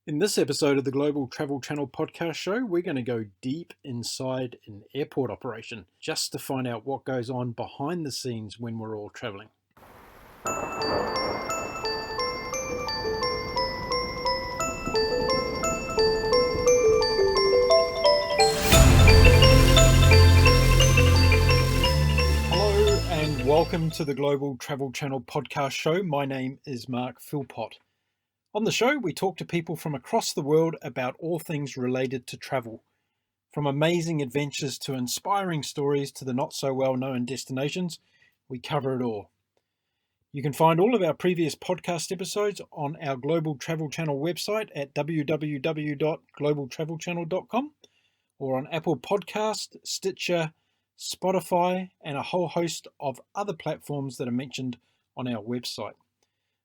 In this episode of the Global Travel Channel podcast show, we're going to go deep inside an airport operation just to find out what goes on behind the scenes when we're all traveling. Hello and welcome to the Global Travel Channel podcast show. My name is Mark Philpott. On the show, we talk to people from across the world about all things related to travel, from amazing adventures to inspiring stories to the not so well known destinations. We cover it all. You can find all of our previous podcast episodes on our Global Travel Channel website at www.globaltravelchannel.com or on Apple Podcast, Stitcher, Spotify, and a whole host of other platforms that are mentioned on our website.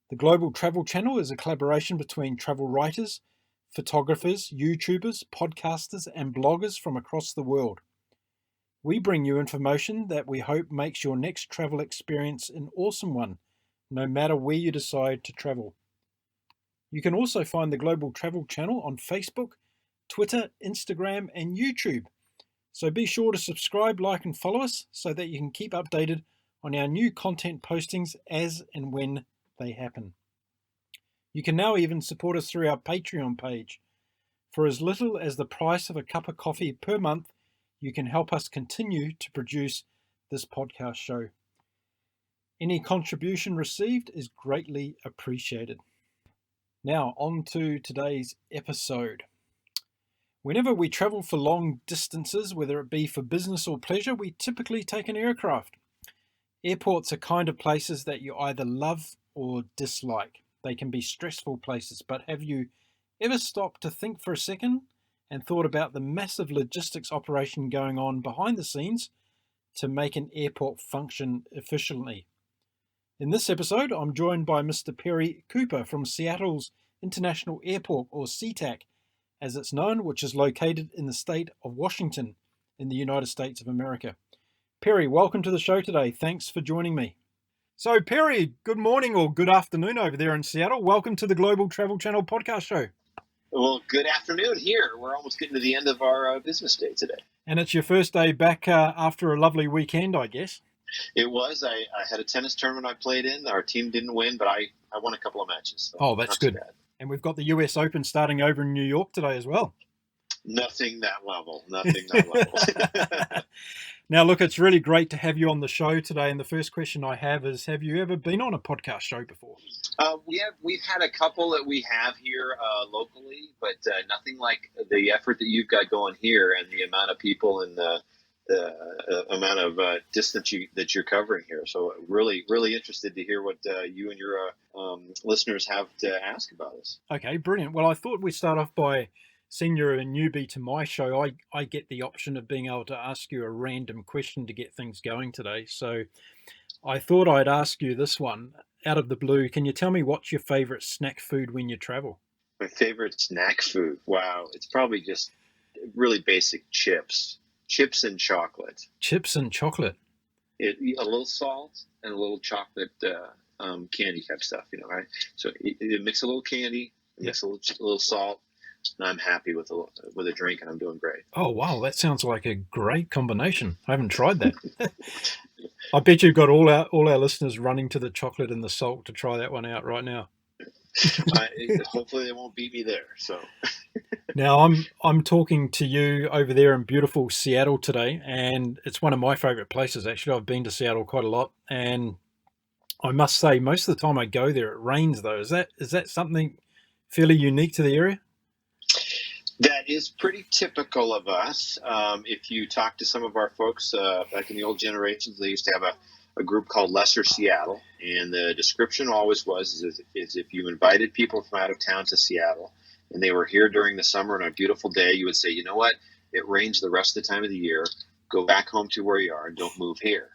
The Global Travel Channel is a collaboration between travel writers, photographers, YouTubers, podcasters, and bloggers from across the world. We bring you information that we hope makes your next travel experience an awesome one, no matter where you decide to travel. You can also find the Global Travel Channel on Facebook, Twitter, Instagram, and YouTube. So be sure to subscribe, like, and follow us so that you can keep updated on our new content postings as and when they happen. You can now even support us through our Patreon page. For as little as the price of a cup of coffee per month, you can help us continue to produce this podcast show. Any contribution received is greatly appreciated. Now, on to today's episode. Whenever we travel for long distances, whether it be for business or pleasure, we typically take an aircraft. Airports are kind of places that you either love or dislike. They can be stressful places, but have you ever stopped to think for a second and thought about the massive logistics operation going on behind the scenes to make an airport function efficiently? In this episode, I'm joined by Mr. Perry Cooper from Seattle's International Airport, or Sea Tac, as it's known, which is located in the state of Washington in the United States of America. Perry, welcome to the show today. Thanks for joining me. So, Perry, good morning or good afternoon over there in Seattle. Welcome to the Global Travel Channel podcast show. Well, good afternoon here. We're almost getting to the end of our business day today. And it's your first day back after a lovely weekend, I guess. It was. I had a tennis tournament I played in. Our team didn't win, but I won a couple of matches. So that's good. And we've got the US Open starting over in New York today as well. Nothing that level. Nothing that level. Now, look, it's really great to have you on the show today. And the first question I have is, have you ever been on a podcast show before? We've had a couple that we have here locally, but nothing like the effort that you've got going here and the amount of people and the amount of distance that you're covering here. So really, really interested to hear what you and your listeners have to ask about us. Okay, brilliant. Well, I thought we'd start off by, seeing you're a newbie to my show, I get the option of being able to ask you a random question to get things going today. So I thought I'd ask you this one out of the blue. Can you tell me what's your favorite snack food when you travel? My favorite snack food? Wow. It's probably just really basic chips and chocolate. Chips and chocolate? A little salt and a little chocolate candy type stuff, right? So you mix a little candy, mix a little salt, and I'm happy with a drink, and I'm doing great. Oh, wow. That sounds like a great combination. I haven't tried that. I bet you've got all our listeners running to the chocolate and the salt to try that one out right now. Hopefully they won't beat me there. So now I'm talking to you over there in beautiful Seattle today, and it's one of my favorite places. Actually, I've been to Seattle quite a lot, and I must say most of the time I go there, it rains though. Is that something fairly unique to the area? That is pretty typical of us. If you talk to some of our folks back in the old generations, they used to have a group called Lesser Seattle, and the description always was is if you invited people from out of town to Seattle and they were here during the summer on a beautiful day, you would say, you know what, it rains the rest of the time of the year. Go back home to where you are and don't move here.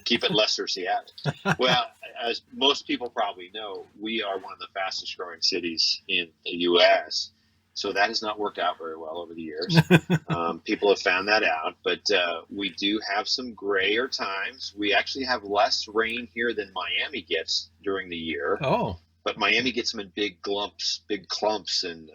Keep it Lesser Seattle. Well, as most people probably know, we are one of the fastest growing cities in the U.S., so that has not worked out very well over the years. People have found that out, but we do have some grayer times. We actually have less rain here than Miami gets during the year. Oh. but Miami gets them in big clumps, and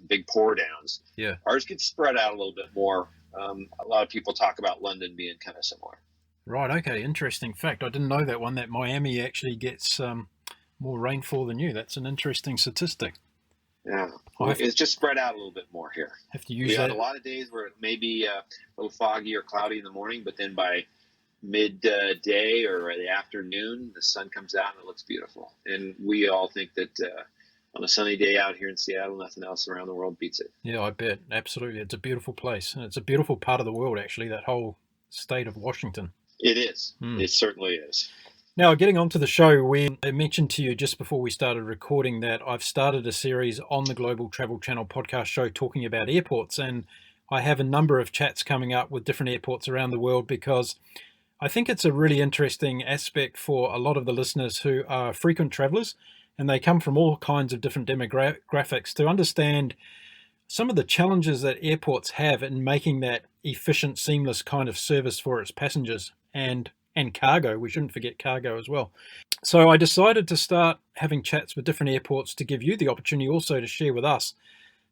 big pour downs. Yeah. Ours gets spread out a little bit more. A lot of people talk about London being kind of similar. Right. Okay. Interesting fact. I didn't know that one. That Miami actually gets more rainfall than you. That's an interesting statistic. Yeah, it's just spread out a little bit more here. Have to use we that. had a lot of days where it may be a little foggy or cloudy in the morning, but then by midday or the afternoon, the sun comes out and it looks beautiful. And we all think that on a sunny day out here in Seattle, nothing else around the world beats it. Yeah, I bet. Absolutely. It's a beautiful place. And it's a beautiful part of the world, actually, that whole state of Washington. It is. It certainly is. Now, getting on to the show, I mentioned to you just before we started recording that I've started a series on the Global Travel Channel podcast show talking about airports. And I have a number of chats coming up with different airports around the world because I think it's a really interesting aspect for a lot of the listeners who are frequent travelers, and they come from all kinds of different demographics to understand some of the challenges that airports have in making that efficient, seamless kind of service for its passengers and cargo. We shouldn't forget cargo as well. So I decided to start having chats with different airports to give you the opportunity also to share with us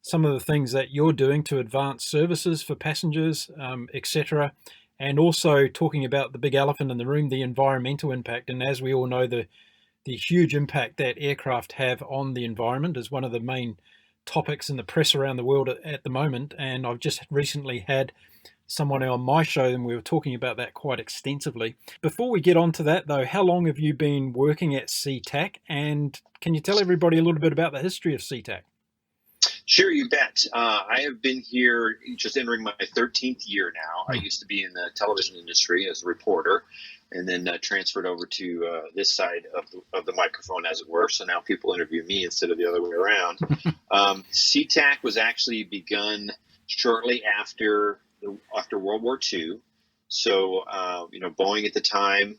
some of the things that you're doing to advance services for passengers, etc. And also talking about the big elephant in the room, the environmental impact. And as we all know, the huge impact that aircraft have on the environment is one of the main topics in the press around the world at the moment. And I've just recently had someone on my show and we were talking about that quite extensively. Before we get on to that though, how long have you been working at Sea Tac? And can you tell everybody a little bit about the history of Sea Tac? Sure, you bet. I have been here just entering my 13th year now. I used to be in the television industry as a reporter and then transferred over to this side of the microphone, as it were. So now people interview me instead of the other way around. Sea Tac was actually begun shortly after World War II. So, Boeing at the time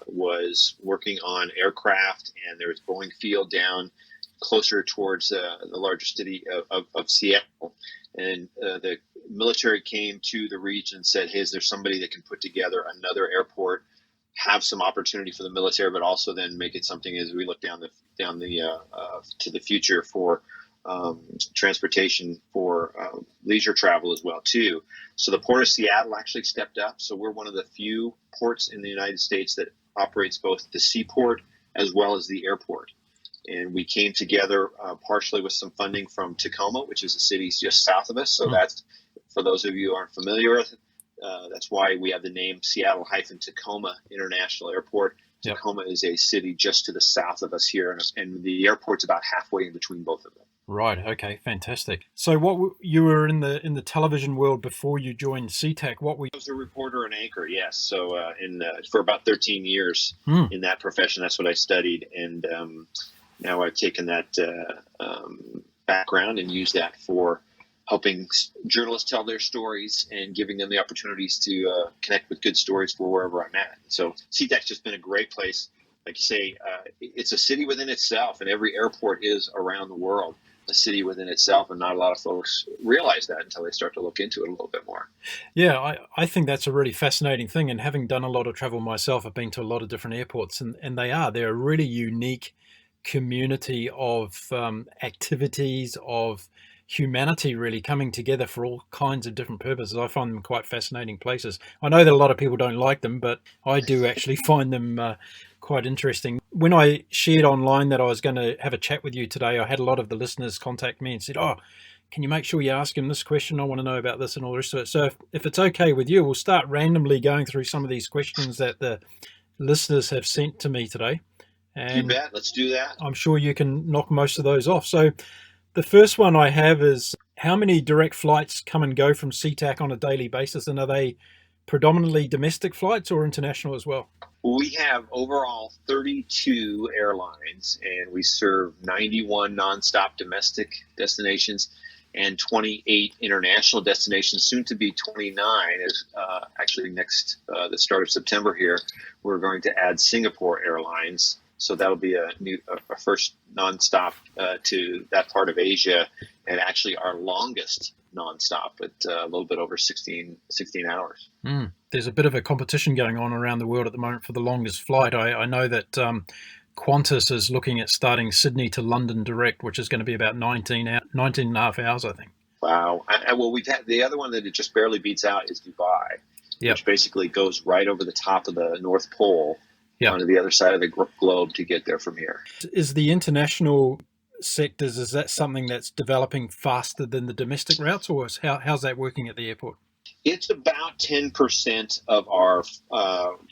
was working on aircraft, and there was Boeing Field down closer towards the larger city of Seattle. And the military came to the region and said, hey, is there somebody that can put together another airport, have some opportunity for the military, but also then make it something as we look down the to the future for transportation for leisure travel as well too. So the Port of Seattle actually stepped up. So we're one of the few ports in the United States that operates both the seaport as well as the airport. And we came together partially with some funding from Tacoma, which is a city just south of us. So that's, for those of you who aren't familiar with it, that's why we have the name Seattle-Tacoma International Airport. Yep. Tacoma is a city just to the south of us here, and the airport's about halfway in between both of them. Right. Okay. Fantastic. So, you were in the television world before you joined Sea Tac? I was a reporter and anchor. Yes. So, for about 13 years in that profession, that's what I studied, and now I've taken that background and used that for helping journalists tell their stories and giving them the opportunities to connect with good stories for wherever I'm at. So Sea Tac's just been a great place. Like you say, it's a city within itself, and every airport is around the world a city within itself, and not a lot of folks realize that until they start to look into it a little bit more. Yeah, I think that's a really fascinating thing, and having done a lot of travel myself, I've been to a lot of different airports, and they're a really unique community of activities, of humanity really coming together for all kinds of different purposes. I find them quite fascinating places. I know that a lot of people don't like them, but I do actually find them quite interesting. When I shared online that I was going to have a chat with you today, I had a lot of the listeners contact me and said, oh, can you make sure you ask him this question? I want to know about this and all the rest of it. So if it's okay with you, we'll start randomly going through some of these questions that the listeners have sent to me today. And you bet. Let's do that. I'm sure you can knock most of those off. So the first one I have is, how many direct flights come and go from Sea Tac on a daily basis? And are they predominantly domestic flights or international as well? We have overall 32 airlines, and we serve 91 nonstop domestic destinations and 28 international destinations, soon to be 29. Is actually next the start of September here, we're going to add Singapore Airlines. So that'll be a first nonstop to that part of Asia, and actually our longest nonstop at a little bit over 16 hours. There's a bit of a competition going on around the world at the moment for the longest flight. I know that Qantas is looking at starting Sydney to London direct, which is going to be about 19 and a half hours, I think. Wow. Well, we've had the other one that it just barely beats out is Dubai, which basically goes right over the top of the North Pole onto the other side of the globe to get there from here. Is the international sectors, is that something that's developing faster than the domestic routes, or how's that working at the airport? It's about 10% of our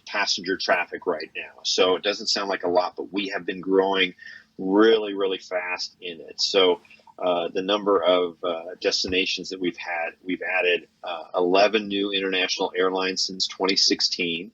passenger traffic right now. So it doesn't sound like a lot, but we have been growing really, really fast in it. So the number of destinations that we've added 11 new international airlines since 2016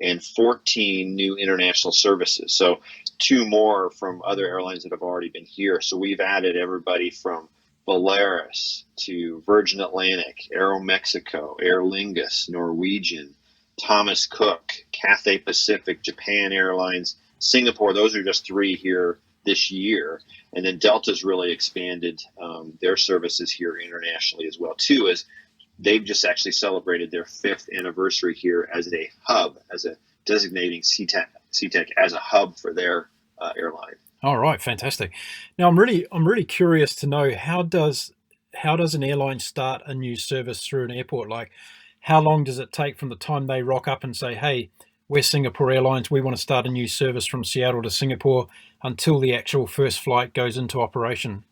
and 14 new international services. So 2 more from other airlines that have already been here. So we've added everybody from Volaris to Virgin Atlantic, Aeromexico, Aer Lingus, Norwegian, Thomas Cook, Cathay Pacific, Japan Airlines, Singapore. Those are just 3 here this year. And then Delta's really expanded their services here internationally as well, too, as they've just actually celebrated their 5th anniversary here as a hub, as a designating Sea Tac as a hub for their airline. All right, fantastic. Now I'm really curious to know how does an airline start a new service through an airport? Like, how long does it take from the time they rock up and say, "Hey, we're Singapore Airlines, we want to start a new service from Seattle to Singapore," until the actual first flight goes into operation?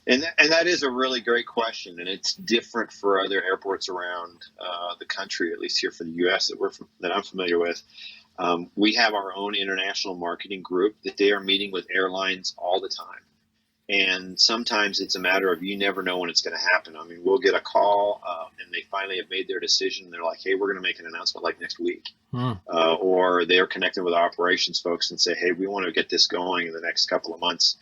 And that is a really great question, and it's different for other airports around the country, at least here for the U.S. that I'm familiar with. We have our own international marketing group that they are meeting with airlines all the time. And sometimes it's a matter of you never know when it's going to happen. I mean, we'll get a call and they finally have made their decision. They're like, "Hey, we're going to make an announcement like next week." Or they're connecting with operations folks and say, "Hey, we want to get this going in the next couple of months."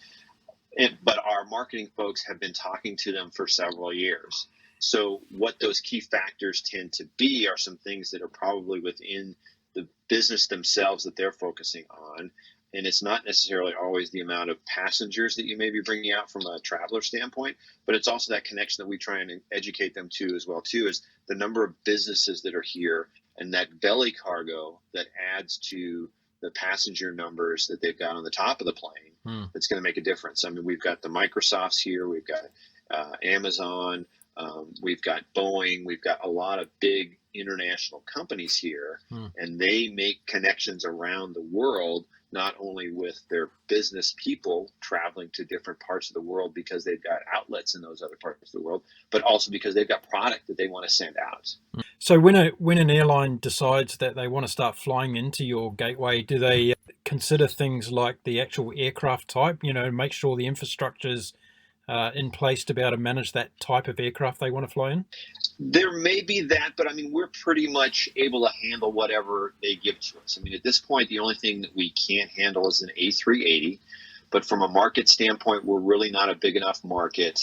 But our marketing folks have been talking to them for several years. So what those key factors tend to be are some things that are probably within the business themselves that they're focusing on. And it's not necessarily always the amount of passengers that you may be bringing out from a traveler standpoint, but it's also that connection that we try and educate them to as well, too, is the number of businesses that are here and that belly cargo that adds to the passenger numbers that they've got on the top of the plane. That's going to make a difference. I mean, we've got the Microsofts here, we've got Amazon, we've got Boeing, we've got a lot of big international companies here, and they make connections around the world, not only with their business people traveling to different parts of the world because they've got outlets in those other parts of the world, but also because they've got product that they want to send out. So when an airline decides that they want to start flying into your gateway, do they consider things like the actual aircraft type, make sure the infrastructure's in place to be able to manage that type of aircraft they want to fly in? There may be that, but I mean, we're pretty much able to handle whatever they give to us. I mean, at this point, the only thing that we can't handle is an A380, but from a market standpoint, we're really not a big enough market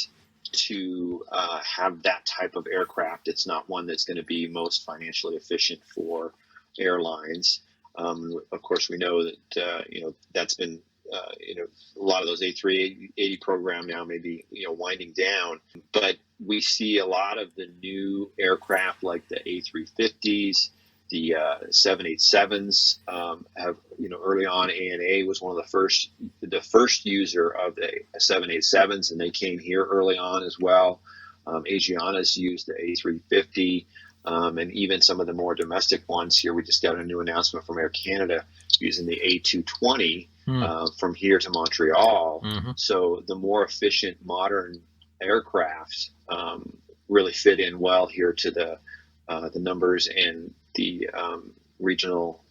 to have that type of aircraft. It's not one that's going to be most financially efficient for airlines. Of course, we know that that's been a lot of those A380 program now may be winding down, but we see a lot of the new aircraft like the A350s, the 787s have early on ANA was one of the first user of the 787s, and they came here early on as well. Asiana's used the A350. And even some of the more domestic ones here, we just got a new announcement from Air Canada using the A220 from here to Montreal. So the more efficient modern aircraft really fit in well here to the numbers and the regional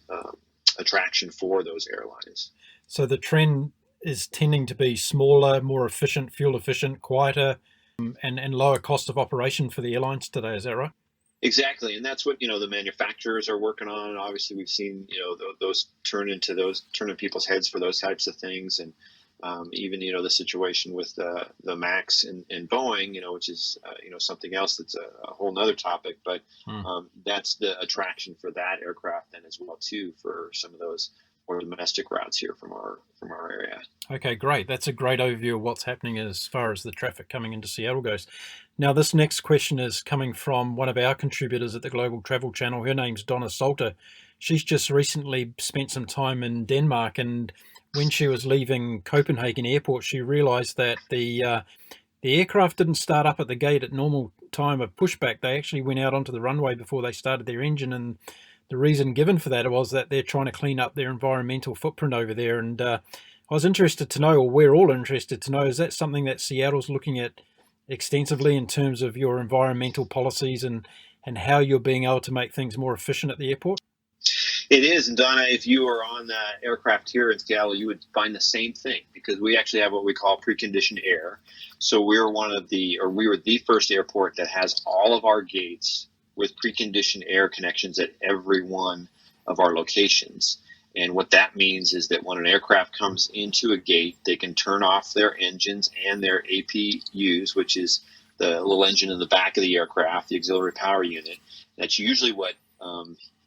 attraction for those airlines. So the trend is tending to be smaller, more efficient, fuel efficient, quieter, and lower cost of operation for the airlines today. Is that right? Exactly, and that's what the manufacturers are working on. Obviously, we've seen those turn in people's heads for those types of things, and even the situation with the Max and Boeing, which is something else that's a whole nother topic. But that's the attraction for that aircraft then as well too for some of those more domestic routes here from our area. Okay, great. That's a great overview of what's happening as far as the traffic coming into Seattle goes. Now, this next question is coming from one of our contributors at the Global Travel Channel. Her name's Donna Salter. she's just recently spent some time in Denmark, and when she was leaving Copenhagen Airport, she realised that the aircraft didn't start up at the gate at normal time of pushback. They actually went out onto the runway before they started their engine, and the reason given for that was that they're trying to clean up their environmental footprint over there. And I was interested to know, or we're all interested to know, is that something that Seattle's looking at extensively in terms of your environmental policies and how you're being able to make things more efficient at the airport? It is, and Donna, if you were on the aircraft here in Seattle, you would find the same thing, because we actually have what we call preconditioned air. So we were the first airport that has all of our gates with preconditioned air connections at every one of our locations. And what that means is that when an aircraft comes into a gate, they can turn off their engines and their APUs, which is the little engine in the back of the aircraft, the auxiliary power unit. That's usually what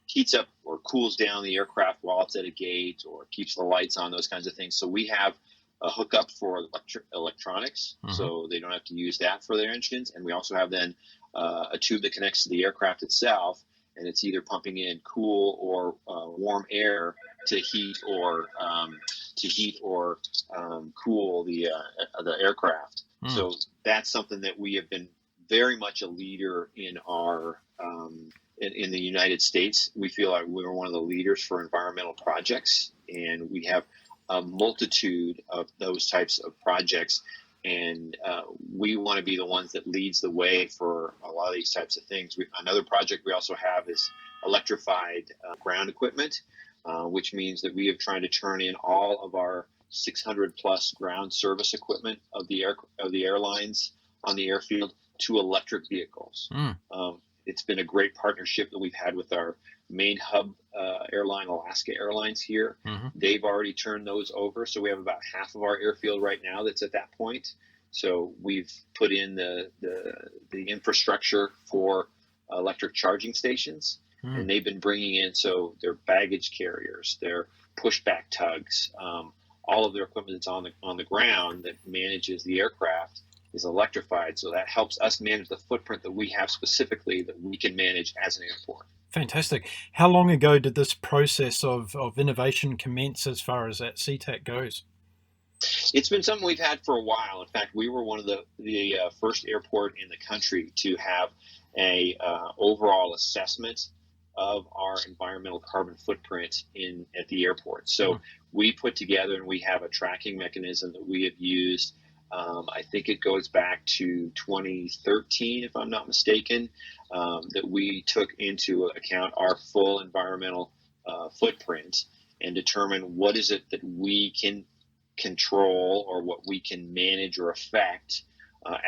heats up or cools down the aircraft while it's at a gate, or keeps the lights on, those kinds of things. So we have a hookup for electronics, so they don't have to use that for their engines. And we also have then a tube that connects to the aircraft itself, and it's either pumping in cool or warm air to heat or cool the aircraft. So that's something that we have been very much a leader in our in the United States. We feel like we're one of the leaders for environmental projects, and we have a multitude of those types of projects. And we want to be the ones that leads the way for a lot of these types of things. Another project we also have is electrified ground equipment, which means that we are trying to turn in all of our 600 plus ground service equipment of the airlines on the airfield to electric vehicles. It's been a great partnership that we've had with our main hub airline, Alaska Airlines here. They've already turned those over. So we have about half of our airfield right now that's at that point. So we've put in the infrastructure for electric charging stations, and they've been bringing in, so their baggage carriers, their pushback tugs, all of their equipment that's on the ground that manages the aircraft is electrified. So that helps us manage the footprint that we have specifically that we can manage as an airport. Fantastic. How long ago did this process of innovation commence as far as that Sea Tac goes? It's been something we've had for a while. In fact, we were one of the first airport in the country to have a overall assessment of our environmental carbon footprint at the airport. So we put together, and we have a tracking mechanism that we have used. I think it goes back to 2013, if I'm not mistaken, that we took into account our full environmental footprint and determine what is it that we can control or what we can manage or affect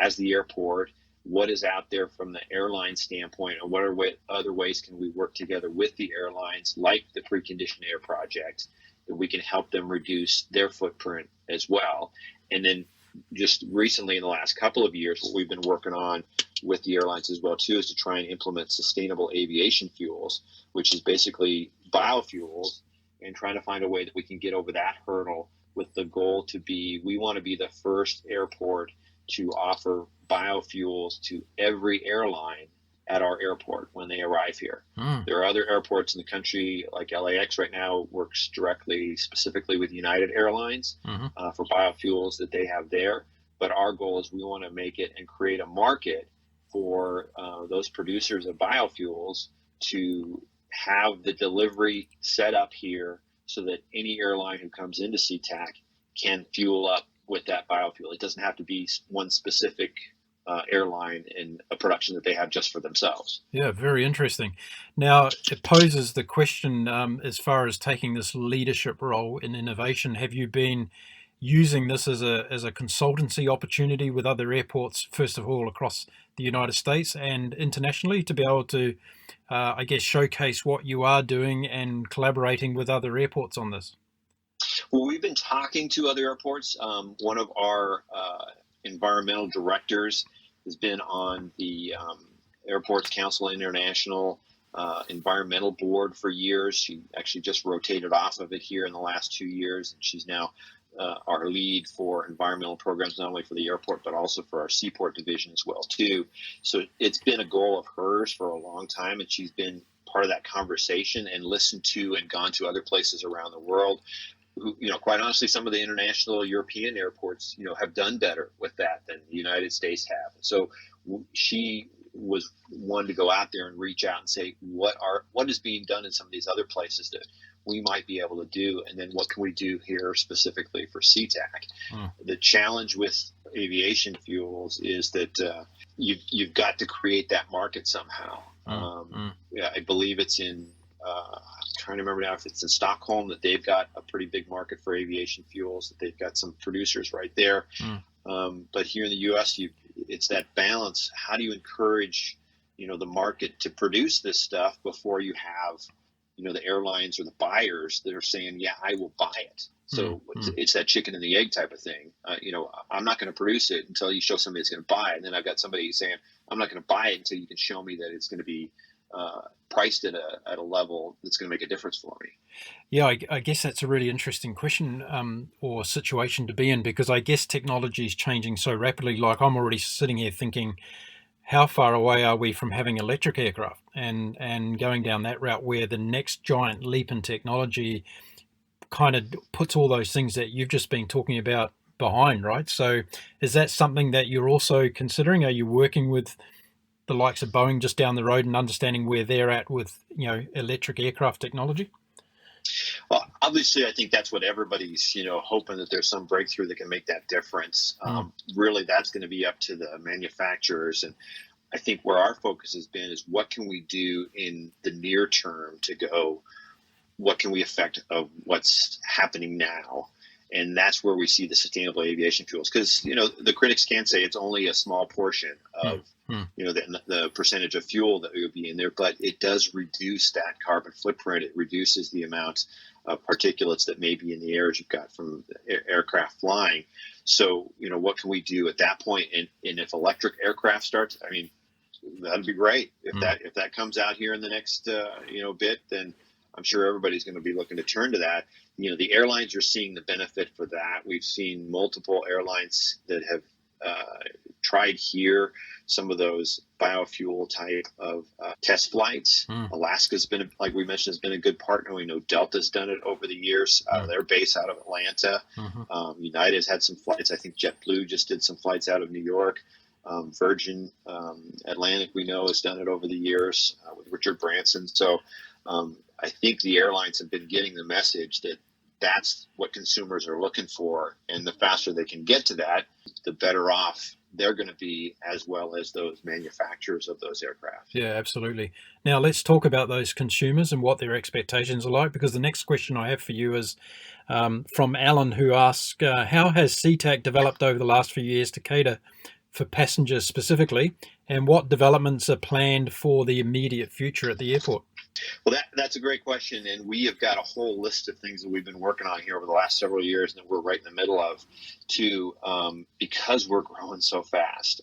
as the airport, what is out there from the airline standpoint, and what other ways can we work together with the airlines, like the preconditioned air project, that we can help them reduce their footprint as well. And then just recently in the last couple of years, what we've been working on with the airlines as well too is to try and implement sustainable aviation fuels, which is basically biofuels, and trying to find a way that we can get over that hurdle, with the goal to be, we want to be the first airport to offer biofuels to every airline at our airport when they arrive here. There are other airports in the country, like LAX right now works directly, specifically with United Airlines for biofuels that they have there. But our goal is we want to make it and create a market for those producers of biofuels to have the delivery set up here, so that any airline who comes into Sea Tac can fuel up with that biofuel. It doesn't have to be one specific airline in a production that they have just for themselves. Yeah, very interesting. Now, it poses the question, as far as taking this leadership role in innovation, have you been using this as a consultancy opportunity with other airports, first of all, across the United States and internationally, to be able to, I guess, showcase what you are doing and collaborating with other airports on this? Well, we've been talking to other airports. One of our environmental directors has been on the Airports Council International environmental board for years. She actually just rotated off of it here in the last 2 years, and she's now our lead for environmental programs, not only for the airport, but also for our Seaport division as well too. So it's been a goal of hers for a long time, and she's been part of that conversation and listened to and gone to other places around the world. Who, quite honestly, some of the international European airports, have done better with that than the United States have. So she was one to go out there and reach out and say, what is being done in some of these other places that we might be able to do, and then what can we do here specifically for Sea Tac? The challenge with aviation fuels is that you've got to create that market somehow. Yeah, I believe it's in. I'm trying to remember now if it's in Stockholm that they've got a pretty big market for aviation fuels. That they've got some producers right there. But here in the U.S., it's that balance. How do you encourage, the market to produce this stuff before you have, the airlines or the buyers that are saying, yeah, I will buy it. So it's that chicken and the egg type of thing. I'm not going to produce it until you show somebody that's going to buy it. And then I've got somebody saying, I'm not going to buy it until you can show me that it's going to be priced at a level that's going to make a difference for me. Yeah, I guess that's a really interesting question or situation to be in, because I guess technology is changing so rapidly. Like, I'm already sitting here thinking, how far away are we from having electric aircraft and going down that route, where the next giant leap in technology kind of puts all those things that you've just been talking about behind, right? So is that something that you're also considering? Are you working with the likes of Boeing just down the road and understanding where they're at with, electric aircraft technology? Well, obviously, I think that's what everybody's, hoping that there's some breakthrough that can make that difference. Really, that's going to be up to the manufacturers. And I think where our focus has been is what can we do in the near term to go, what can we affect of what's happening now? And that's where we see the sustainable aviation fuels. Because, the critics can say it's only a small portion of, the percentage of fuel that would be in there, but it does reduce that carbon footprint. It reduces the amount of particulates that may be in the air as you've got from the aircraft flying. So, what can we do at that point? And if electric aircraft starts, that'd be great. If that comes out here in the next, bit, then I'm sure everybody's going to be looking to turn to that. The airlines are seeing the benefit for that. We've seen multiple airlines that have tried here some of those biofuel type of test flights. Alaska's been, like we mentioned, has been a good partner. We know Delta's done it over the years. They're based out of Atlanta. United's had some flights. I think JetBlue just did some flights out of New York. Virgin Atlantic, we know, has done it over the years with Richard Branson. So I think the airlines have been getting the message that that's what consumers are looking for. And the faster they can get to that, the better off they're going to be, as well as those manufacturers of those aircraft. Yeah, absolutely. Now let's talk about those consumers and what their expectations are like, because the next question I have for you is from Alan, who asks, how has Sea Tac developed over the last few years to cater for passengers specifically, and what developments are planned for the immediate future at the airport? Well, that's a great question, and we have got a whole list of things that we've been working on here over the last several years, and that we're right in the middle of, because we're growing so fast.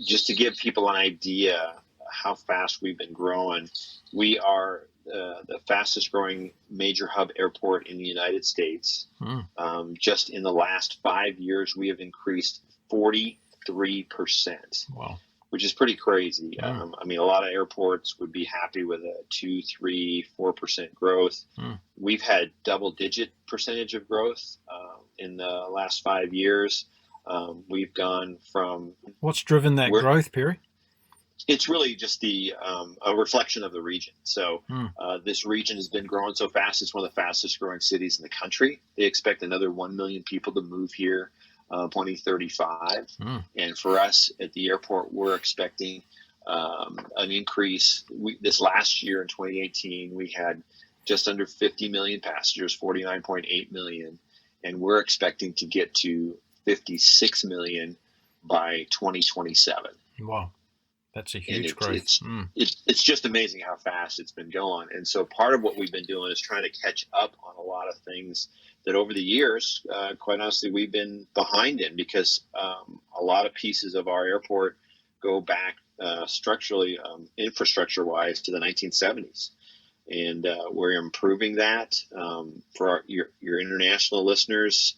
Just to give people an idea how fast we've been growing, we are the fastest growing major hub airport in the United States. Just in the last 5 years, we have increased 43%. Wow. Which is pretty crazy. A lot of airports would be happy with a 2, 3, 4% growth. We've had double-digit percentage of growth in the last 5 years. We've gone from... What's driven that growth, Perry? It's really just a reflection of the region. So this region has been growing so fast. It's one of the fastest growing cities in the country. They expect another 1 million people to move here 2035. And for us at the airport, we're expecting an increase. This last year in 2018, we had just under 50 million passengers, 49.8 million, and we're expecting to get to 56 million by 2027. Wow. That's a huge growth. It's just amazing how fast it's been going. And so part of what we've been doing is trying to catch up on a lot of things that over the years, quite honestly, we've been behind in, because a lot of pieces of our airport go back structurally, infrastructure-wise, to the 1970s. And we're improving that. For your international listeners,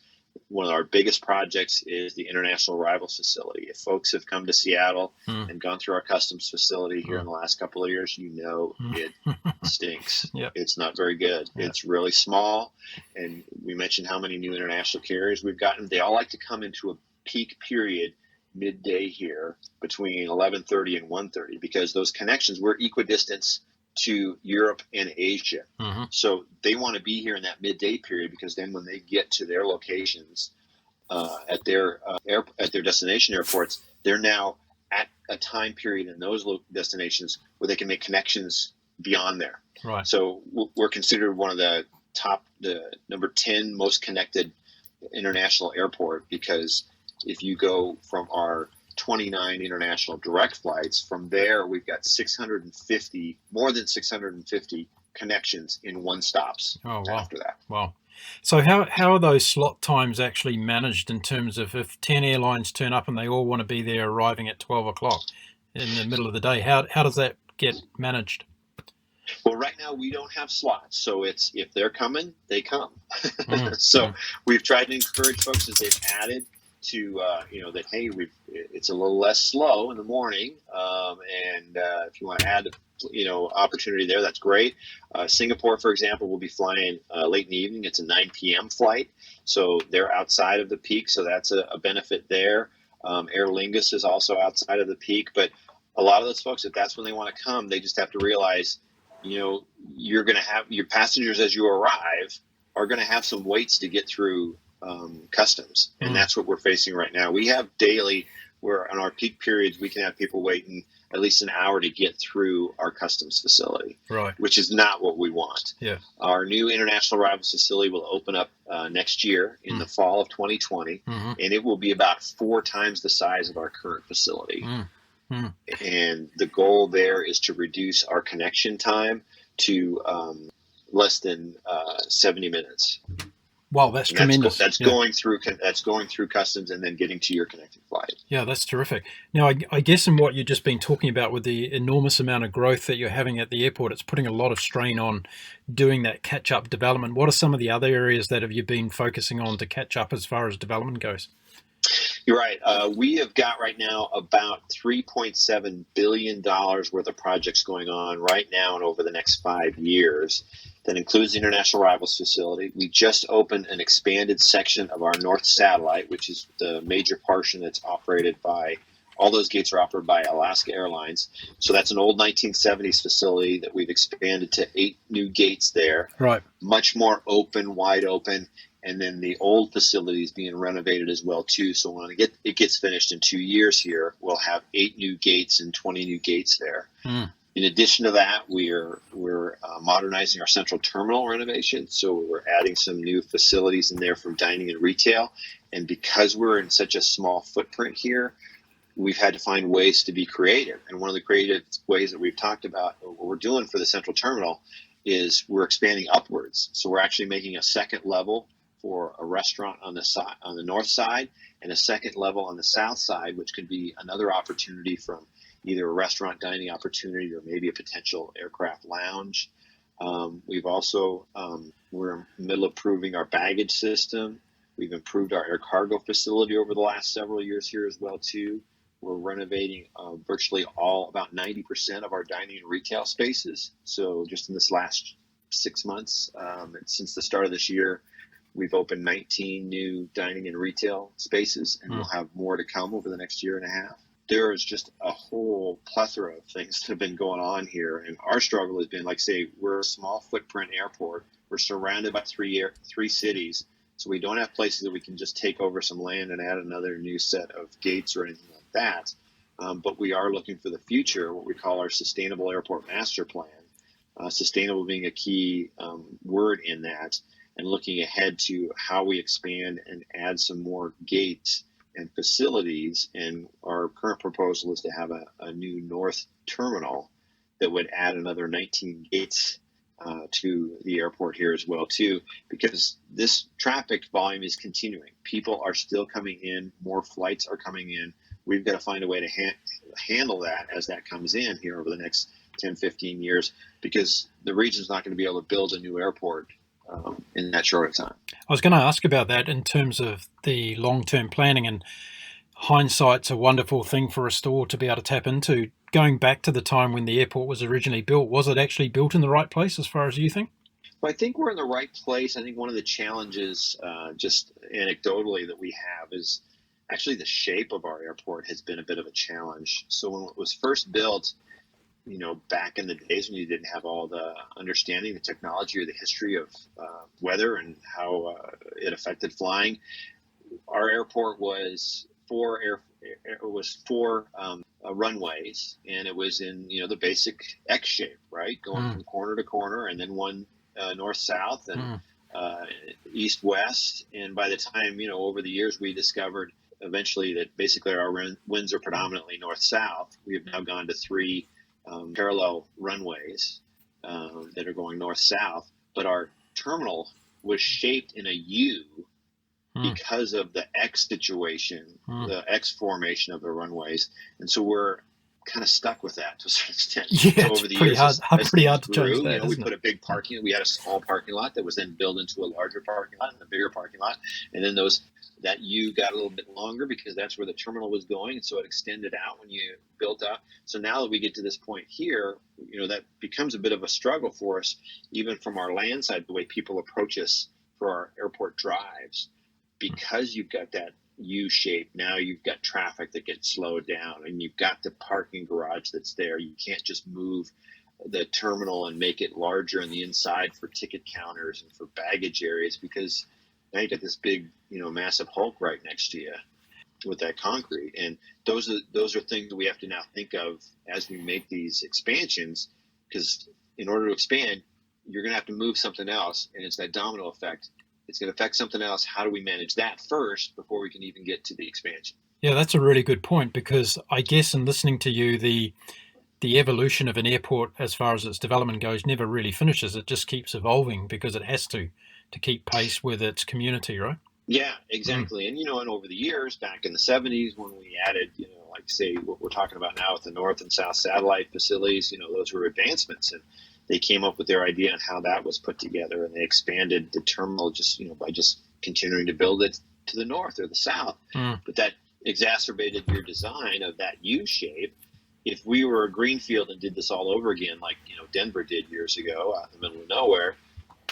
one of our biggest projects is the International Arrivals Facility. If folks have come to Seattle and gone through our customs facility here in the last couple of years, it stinks. Yep. It's not very good. Yeah. It's really small. And we mentioned how many new international carriers we've gotten. They all like to come into a peak period midday here between 11:30 and 1:30 because those connections, we're equidistant to Europe and Asia. So they want to be here in that midday period because then when they get to their locations at their destination airports, they're now at a time period in those destinations where they can make connections beyond there. Right. So we're considered one of the number 10 most connected international airport because if you go from our 29 international direct flights. From there, we've got more than 650 connections in one stops after that. Wow. So how are those slot times actually managed in terms of if 10 airlines turn up and they all want to be there arriving at 12 o'clock in the middle of the day? How does that get managed? Well, right now we don't have slots, so it's if they're coming, they come. So we've tried to encourage folks as they've added to that hey, it's a little less slow in the morning, and if you want to add opportunity there, that's great. Singapore, for example, will be flying late in the evening. It's a 9 p.m. flight, so they're outside of the peak, so that's a benefit there. Aer Lingus is also outside of the peak, but a lot of those folks, if that's when they want to come, they just have to realize, you're going to have your passengers as you arrive are going to have some waits to get through customs, and that's what we're facing right now. We have daily, where on our peak periods, we can have people waiting at least an hour to get through our customs facility, right? Which is not what we want. Yeah. Our new international arrivals facility will open up next year in the fall of 2020, and it will be about 4 times the size of our current facility. And the goal there is to reduce our connection time to less than 70 minutes. Wow, that's tremendous. That's going through customs and then getting to your connecting flight. Yeah, that's terrific. Now, I guess in what you've just been talking about with the enormous amount of growth that you're having at the airport, it's putting a lot of strain on doing that catch-up development. What are some of the other areas that you've been focusing on to catch up as far as development goes? You're right. We have got right now about $3.7 billion worth of projects going on right now and over the next 5 years. That includes the International Arrivals Facility. We just opened an expanded section of our North Satellite, which is the major portion that's operated by, all those gates are operated by Alaska Airlines. So that's an old 1970s facility that we've expanded to 8 new gates there. Right. Much more open, wide open. And then the old facility is being renovated as well, too. So when it gets finished in 2 years here, we'll have 8 new gates and 20 new gates there. In addition to that, we're modernizing our central terminal renovation. So we're adding some new facilities in there from dining and retail. And because we're in such a small footprint here, we've had to find ways to be creative. And one of the creative ways that we've talked about, what we're doing for the central terminal, is we're expanding upwards. So we're actually making a second level for a restaurant on the north side, and a second level on the south side, which could be another opportunity from either a restaurant dining opportunity or maybe a potential aircraft lounge. We've also, we're in the middle of improving our baggage system. We've improved our air cargo facility over the last several years here as well, too. We're renovating virtually about 90% of our dining and retail spaces. So just in this last 6 months, since the start of this year, we've opened 19 new dining and retail spaces, and we'll have more to come over the next year and a half. There is just a whole plethora of things that have been going on here. And our struggle has been, like, say, we're a small footprint airport. We're surrounded by three cities. So we don't have places that we can just take over some land and add another new set of gates or anything like that. But we are looking for the future, what we call our Sustainable Airport Master Plan. Sustainable being a key word in that, and looking ahead to how we expand and add some more gates and facilities. And our current proposal is to have a new north terminal that would add another 19 gates to the airport here as well, too, because this traffic volume is continuing. People are still coming in. More flights are coming in. We've got to find a way to handle that as that comes in here over the next 10, 15 years, because the region's not going to be able to build a new airport in that short of time. I was going to ask about that in terms of the long-term planning, and hindsight's a wonderful thing for a store to be able to tap into. Going back to the time when the airport was originally built, was it actually built in the right place as far as you think? Well, I think we're in the right place. I think one of the challenges, just anecdotally, that we have is actually the shape of our airport has been a bit of a challenge. So when it was first built, back in the days when you didn't have all the understanding, the technology, or the history of weather and how it affected flying, our airport was four runways, and it was in the basic X shape, right, going from corner to corner, and then one north south and east west. And by the time over the years we discovered eventually that basically our winds are predominantly north south, we have now gone to three parallel runways that are going north south, but our terminal was shaped in a U because of the X situation, the X formation of the runways. And so we're kind of stuck with that to a certain extent. Yeah, so it's over the pretty years, hard, as pretty hard to grew, change that. we put a big parking. We had a small parking lot that was then built into a larger parking lot and a bigger parking lot, and then that U got a little bit longer because that's where the terminal was going, and so it extended out when you built up. So now that we get to this point here, that becomes a bit of a struggle for us, even from our land side, the way people approach us for our airport drives, because you've got that U shape. Now you've got traffic that gets slowed down, and you've got the parking garage that's there. You can't just move the terminal and make it larger on the inside for ticket counters and for baggage areas, because now you got this big, massive hulk right next to you with that concrete. And those are things that we have to now think of as we make these expansions, because in order to expand, you're going to have to move something else, and it's that domino effect. It's going to affect something else. How do we manage that first before we can even get to the expansion? Yeah, that's a really good point, because I guess in listening to you, the evolution of an airport as far as its development goes never really finishes. It just keeps evolving because it has to keep pace with its community, right? Yeah, exactly. And, and over the years, back in the 70s, when we added, like say what we're talking about now with the north and south satellite facilities, those were advancements, and they came up with their idea on how that was put together, and they expanded the terminal just, by just continuing to build it to the north or the south. But that exacerbated your design of that U shape. If we were a greenfield and did this all over again, like, Denver did years ago out in the middle of nowhere,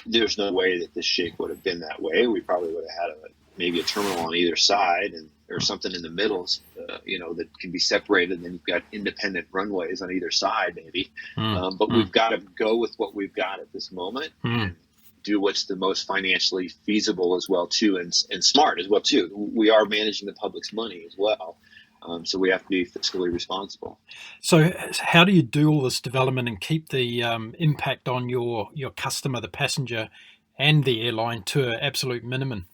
there's no way that this shape would have been that way. We probably would have had maybe a terminal on either side, or something in the middle, that can be separated. And then you've got independent runways on either side, maybe. But we've got to go with what we've got at this moment and do what's the most financially feasible as well, too, and smart as well, too. We are managing the public's money as well. So we have to be fiscally responsible. So how do you do all this development and keep the impact on your customer, the passenger, and the airline to an absolute minimum?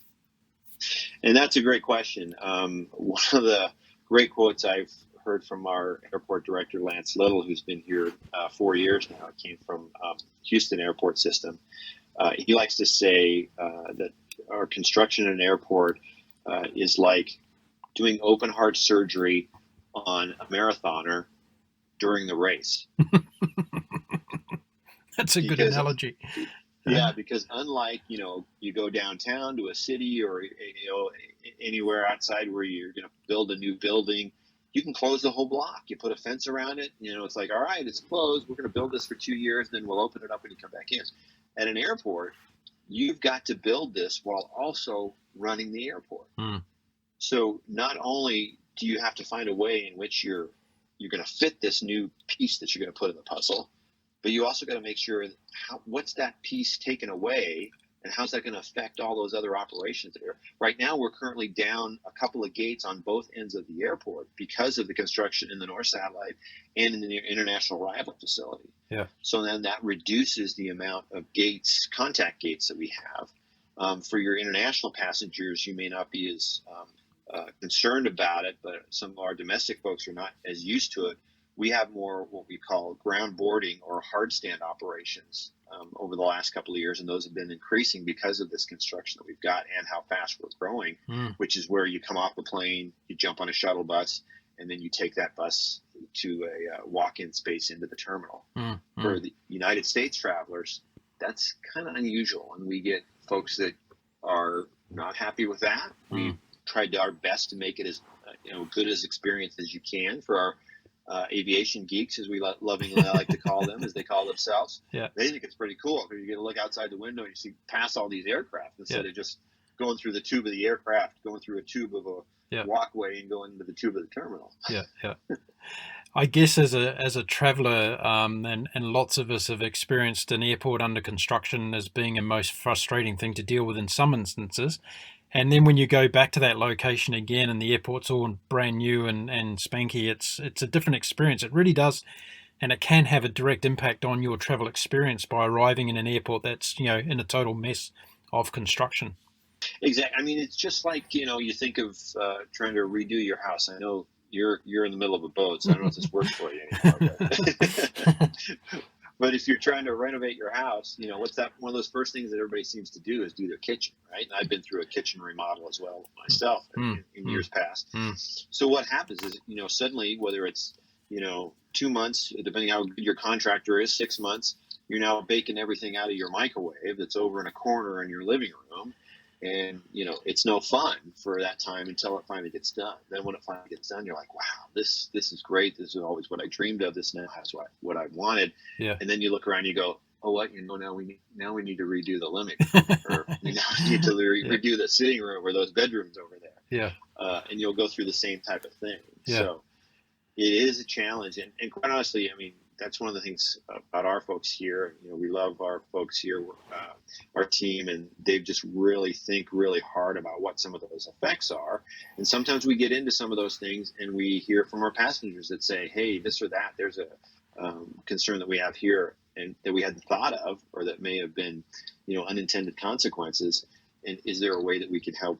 And that's a great question. One of the great quotes I've heard from our airport director, Lance Little, who's been here 4 years now, it came from Houston airport system. He likes to say that our construction in an airport is like doing open heart surgery on a marathoner during the race. That's a good analogy. Yeah, because unlike, you go downtown to a city or, anywhere outside where you're going to build a new building, you can close the whole block. You put a fence around it. It's like, all right, it's closed. We're going to build this for 2 years. Then we'll open it up when you come back in. At an airport, you've got to build this while also running the airport. So not only do you have to find a way in which you're going to fit this new piece that you're going to put in the puzzle, but you also got to make sure what's that piece taken away, and how's that going to affect all those other operations there. Right now, we're currently down a couple of gates on both ends of the airport because of the construction in the North Satellite and in the International Arrival facility. Yeah. So then that reduces the amount of gates, contact gates that we have. For your international passengers, you may not be as concerned about it, but some of our domestic folks are not as used to it. We have more what we call ground boarding or hard stand operations over the last couple of years, and those have been increasing because of this construction that we've got and how fast we're growing, which is where you come off the plane, you jump on a shuttle bus, and then you take that bus to a walk-in space into the terminal. For the United States travelers, that's kind of unusual, and we get folks that are not happy with that. We've tried our best to make it as good as experience as you can for our aviation geeks, as we lovingly like to call them, as they call themselves. Yeah. They think it's pretty cool because you get to look outside the window and you see past all these aircraft instead of just going through the tube of the aircraft, going through a tube of a walkway and going into the tube of the terminal. Yeah. I guess as a traveller, and lots of us have experienced an airport under construction as being a most frustrating thing to deal with in some instances. And then when you go back to that location again and the airport's all brand new and spanky, it's a different experience. It really does, and it can have a direct impact on your travel experience by arriving in an airport that's in a total mess of construction. Exactly. I mean, it's just like you think of trying to redo your house. I know you're in the middle of a boat, so I don't know if this works for you anymore. But if you're trying to renovate your house, what's that? One of those first things that everybody seems to do is do their kitchen, right? And I've been through a kitchen remodel as well myself in years past. So what happens is, suddenly, whether it's 2 months, depending how good your contractor is, 6 months, you're now baking everything out of your microwave that's over in a corner in your living room. And, it's no fun for that time until it finally gets done. Then when it finally gets done, you're like, wow, this is great. This is always what I dreamed of. This now has what I wanted. Yeah. And then you look around and you go, oh, what? Now we need to redo the living room. Or we need to redo the sitting room or those bedrooms over there. Yeah. And you'll go through the same type of thing. Yeah. So it is a challenge. And quite honestly, I mean, that's one of the things about our folks here. We love our folks here, our team, and they just really think really hard about what some of those effects are. And sometimes we get into some of those things and we hear from our passengers that say, hey, this or that, there's a concern that we have here and that we hadn't thought of, or that may have been, unintended consequences. And is there a way that we could help,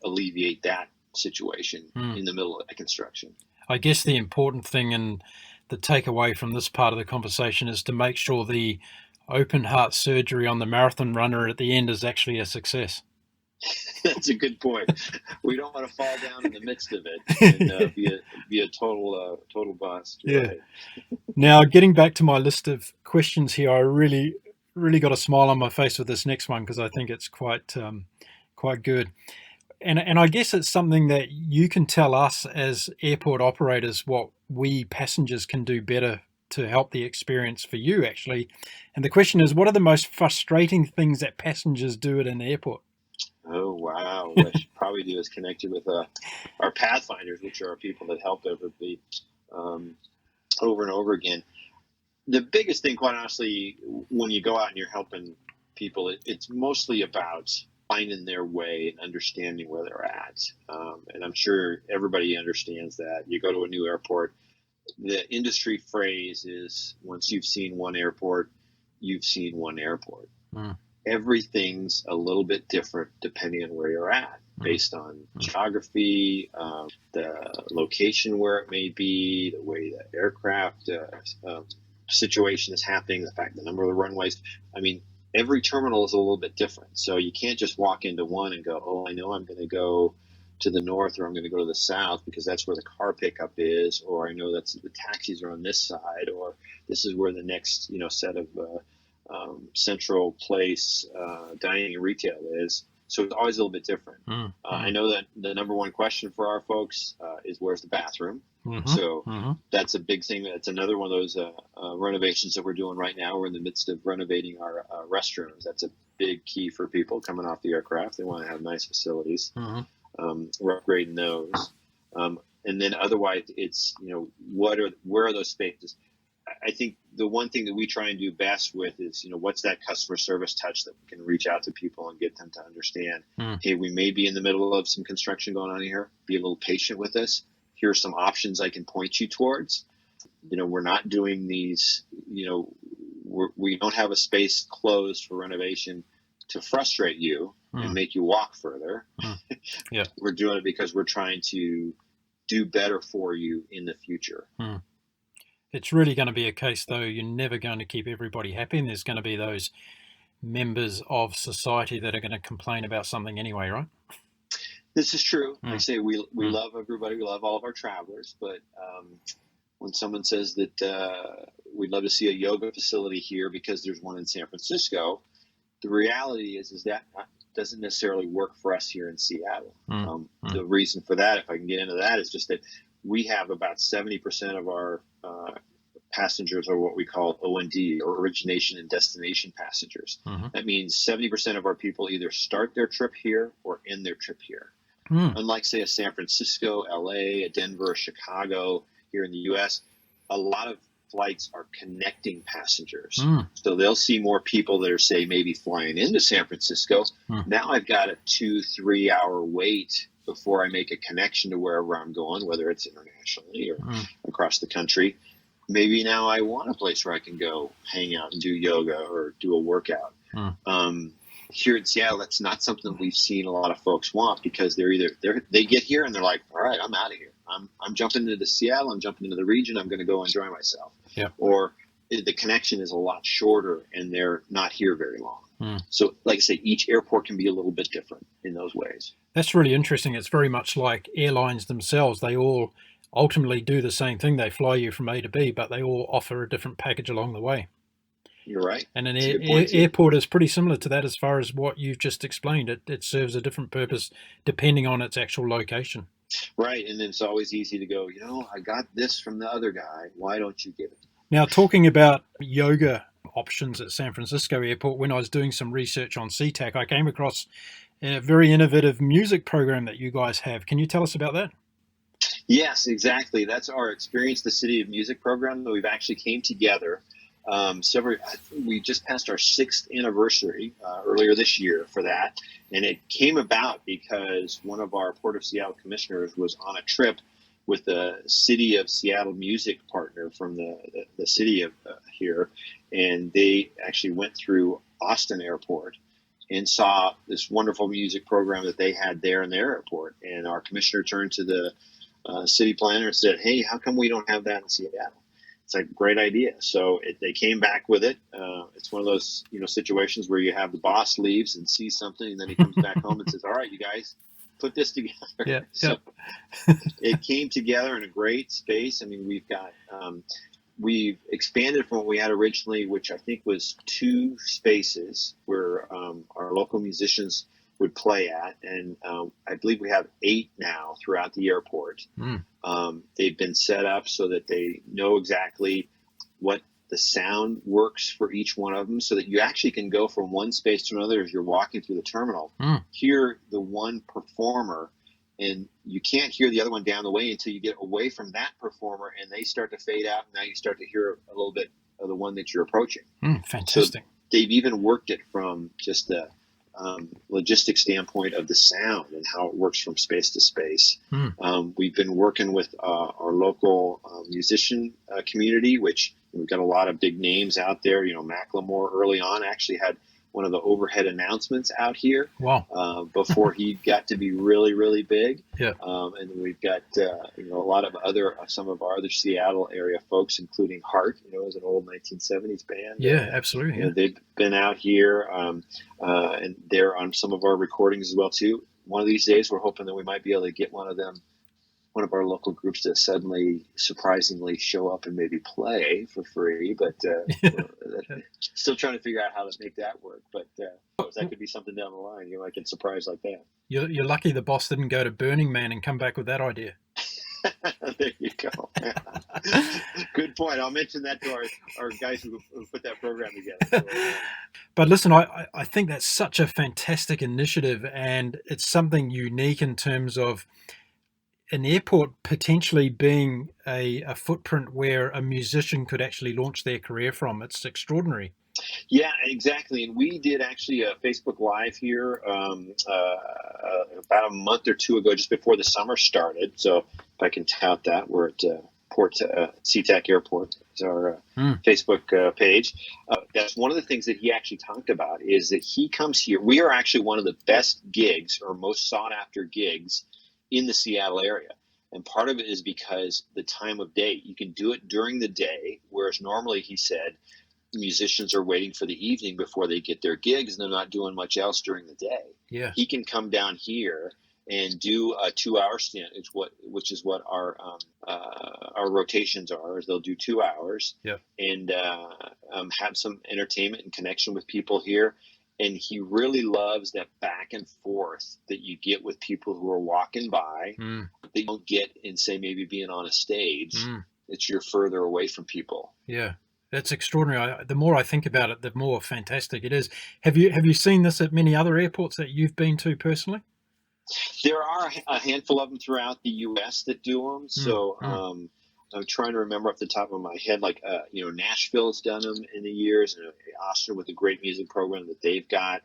alleviate that situation in the middle of the construction? I guess the important thing and the takeaway from this part of the conversation is to make sure the open heart surgery on the marathon runner at the end is actually a success. That's a good point. We don't want to fall down in the midst of it and be a total bust. Yeah. Right? Now, getting back to my list of questions here, I really got a smile on my face with this next one because I think it's quite good. And I guess it's something that you can tell us as airport operators what we passengers can do better to help the experience for you, actually. And the question is, what are the most frustrating things that passengers do at an airport? Oh, wow. What I should probably do is connect you with our Pathfinders, which are our people that help everybody over and over again. The biggest thing, quite honestly, when you go out and you're helping people, it's mostly about finding their way and understanding where they're at. And I'm sure everybody understands that. You go to a new airport, the industry phrase is, once you've seen one airport, you've seen one airport. Everything's a little bit different depending on where you're at, based on geography, the location where it may be, the way the aircraft situation is happening, the number of the runways. I mean, every terminal is a little bit different. So you can't just walk into one and go, oh, I know I'm going to go to the north or I'm going to go to the south because that's where the car pickup is, or I know that's the taxis are on this side, or this is where the next set of central place dining and retail is. So it's always a little bit different. I know that the number one question for our folks is where's the bathroom? So that's a big thing. That's another one of those renovations that we're doing right now. We're in the midst of renovating our restrooms. That's a big key for people coming off the aircraft. They want to have nice facilities. We're upgrading those. And then otherwise it's, where are those spaces? I think the one thing that we try and do best with is, what's that customer service touch that we can reach out to people and get them to understand, hey, we may be in the middle of some construction going on here. Be a little patient with us. Here are some options I can point you towards. We're not doing these, we don't have a space closed for renovation to frustrate you and make you walk further. Yeah. We're doing it because we're trying to do better for you in the future. It's really going to be a case, though, you're never going to keep everybody happy, and there's going to be those members of society that are going to complain about something anyway, right? This is true. Like I say, we love everybody. We love all of our travelers. But when someone says that we'd love to see a yoga facility here because there's one in San Francisco. The reality is that doesn't necessarily work for us here in Seattle. The reason for that, if I can get into that, is just that we have about 70% of our passengers are what we call OND, or origination and destination passengers. That means 70% of our people either start their trip here or end their trip here. Unlike, say, a San Francisco, LA, a Denver, a Chicago here in the US, a lot of flights are connecting passengers. So they'll see more people that are, say, maybe flying into San Francisco. Now I've got a 2-3 hour wait before I make a connection to wherever I'm going, whether it's internationally or across the country. Maybe now I want a place where I can go hang out and do yoga or do a workout. Here in Seattle, that's not something we've seen a lot of folks want, because they get here and they're like, all right, I'm out of here. I'm jumping into Seattle. I'm jumping into the region. I'm going to go enjoy myself. Or the connection is a lot shorter and they're not here very long. So like I say, each airport can be a little bit different in those ways. That's really interesting. It's very much like airlines themselves. They all ultimately do the same thing. They fly you from A to B, but they all offer a different package along the way. You're right. And an airport is pretty similar to that as far as what you've just explained. It serves a different purpose depending on its actual location. Right. And then it's always easy to go, I got this from the other guy. Why don't you give it? Now, talking about yoga options at San Francisco Airport, when I was doing some research on Sea Tac, I came across a very innovative music program that you guys have. Can you tell us about that? Yes, exactly. That's our Experience the City of Music program that we've actually came together. We just passed our 6th anniversary earlier this year for that. And it came about because one of our Port of Seattle commissioners was on a trip with the City of Seattle music partner from the city of here. And they actually went through Austin Airport and saw this wonderful music program that they had there in their airport. And our commissioner turned to the city planner and said, hey, how come we don't have that in Seattle? It's a great idea. So they came back with it. It's one of those situations where you have the boss leaves and sees something, and then he comes back home and says, all right, you guys, put this together. It came together in a great space. I mean, we've expanded from what we had originally, which I think was 2 spaces where our local musicians would play at, and I believe we have 8 now throughout the airport. They've been set up so that they know exactly what the sound works for each one of them, so that you actually can go from one space to another as you're walking through the terminal. Hear the one performer, and you can't hear the other one down the way until you get away from that performer and they start to fade out, and now you start to hear a little bit of the one that you're approaching. Fantastic. So they've even worked it from just the logistic standpoint of the sound and how it works from space to space. We've been working with our local musician community, which we've got a lot of big names out there. Macklemore early on actually had one of the overhead announcements out here. Wow. Before he got to be really, really big. And we've got a lot of some of our other Seattle area folks, including Heart, as an old 1970s band. Absolutely. They've been out here, and they're on some of our recordings as well too. One of these days, we're hoping that we might be able to get one of our local groups to suddenly, surprisingly show up and maybe play for free, but still trying to figure out how to make that work. But that could be something down the line, I can surprise like that. You're lucky the boss didn't go to Burning Man and come back with that idea. There you go. Good point. I'll mention that to our guys who put that program together. But listen, I think that's such a fantastic initiative, and it's something unique in terms of an airport potentially being a footprint where a musician could actually launch their career from. It's extraordinary. Yeah, exactly. And we did actually a Facebook Live here about a month or 2 ago, just before the summer started. So if I can tout that, we're at Sea Tac Airport. It's our Facebook page. That's one of the things that he actually talked about, is that he comes here. We are actually one of the best gigs, or most sought after gigs, in the Seattle area. And part of it is because the time of day. You can do it during the day, whereas normally, he said, musicians are waiting for the evening before they get their gigs, and they're not doing much else during the day. He can come down here and do a 2-hour stint. Which is what our rotations are. Is they'll do 2 hours, and have some entertainment and connection with people here. And he really loves that back and forth that you get with people who are walking by that you don't get in, say, maybe being on a stage. It's you're further away from people. Yeah, that's extraordinary. The more I think about it, the more fantastic it is. Have you seen this at many other airports that you've been to personally? There are a handful of them throughout the U.S. that do them. So I'm trying to remember off the top of my head, like, Nashville's done them in the years, and Austin with a great music program that they've got.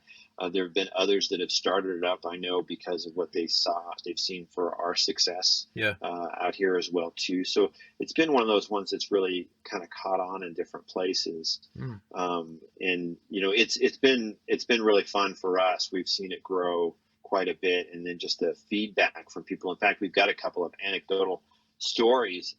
There have been others that have started it up, I know, because of what they've seen for our success out here as well, too. So it's been one of those ones that's really kind of caught on in different places. And, it's been really fun for us. We've seen it grow quite a bit, and then just the feedback from people. In fact, we've got a couple of anecdotal stories.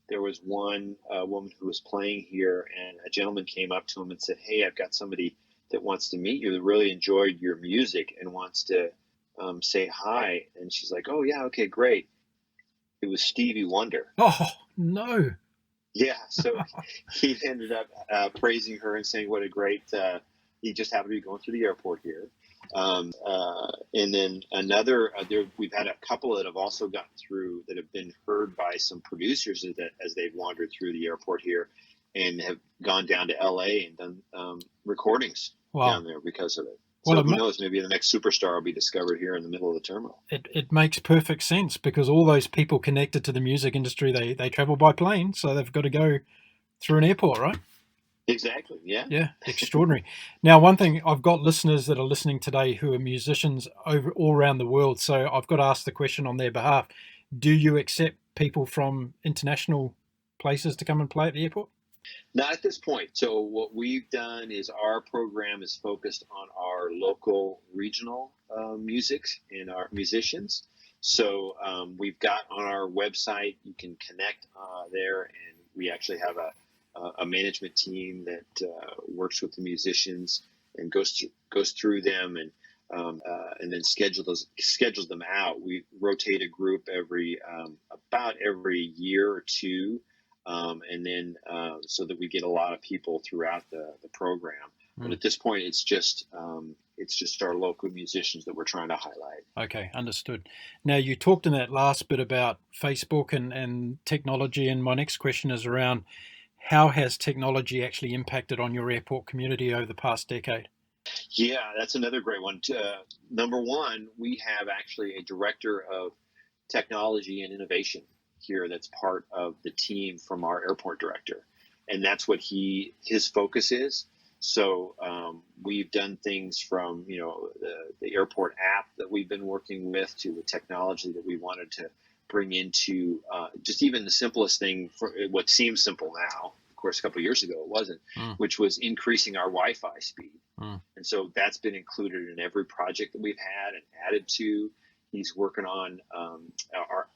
There was one woman who was playing here, and a gentleman came up to him and said, "Hey, I've got somebody that wants to meet you, that really enjoyed your music and wants to say hi." And she's like, "Oh yeah, okay, great." It was Stevie Wonder. Oh no. Yeah, so he ended up praising her and saying what a great he just happened to be going through the airport here. And then another, we've had a couple that have also gotten through, that have been heard by some producers as they've wandered through the airport here, and have gone down to LA and done recordings down there because of it. So who knows, maybe the next superstar will be discovered here in the middle of the terminal. It makes perfect sense, because all those people connected to the music industry, they travel by plane, so they've got to go through an airport, right? Exactly. Yeah. Yeah. Extraordinary. Now, one thing, I've got listeners that are listening today who are musicians all around the world. So I've got to ask the question on their behalf. Do you accept people from international places to come and play at the airport? Not at this point. So what we've done is our program is focused on our local regional music and our musicians. So we've got on our website, you can connect there, and we actually have a management team that works with the musicians and goes through them and then schedules them out. We rotate a group about every year or two, and then so that we get a lot of people throughout the program. But at this point, it's just our local musicians that we're trying to highlight. Okay, understood. Now, you talked in that last bit about Facebook and technology, and my next question is around, how has technology actually impacted on your airport community over the past decade? Yeah, that's another great one. Number one, we have actually a director of technology and innovation here that's part of the team from our airport director. And that's what his focus is. So we've done things from, the airport app that we've been working with, to the technology that we wanted to bring into just even the simplest thing, for what seems simple now. Of course, a couple of years ago it wasn't, which was increasing our Wi-Fi speed. And so that's been included in every project that we've had and added to. He's working on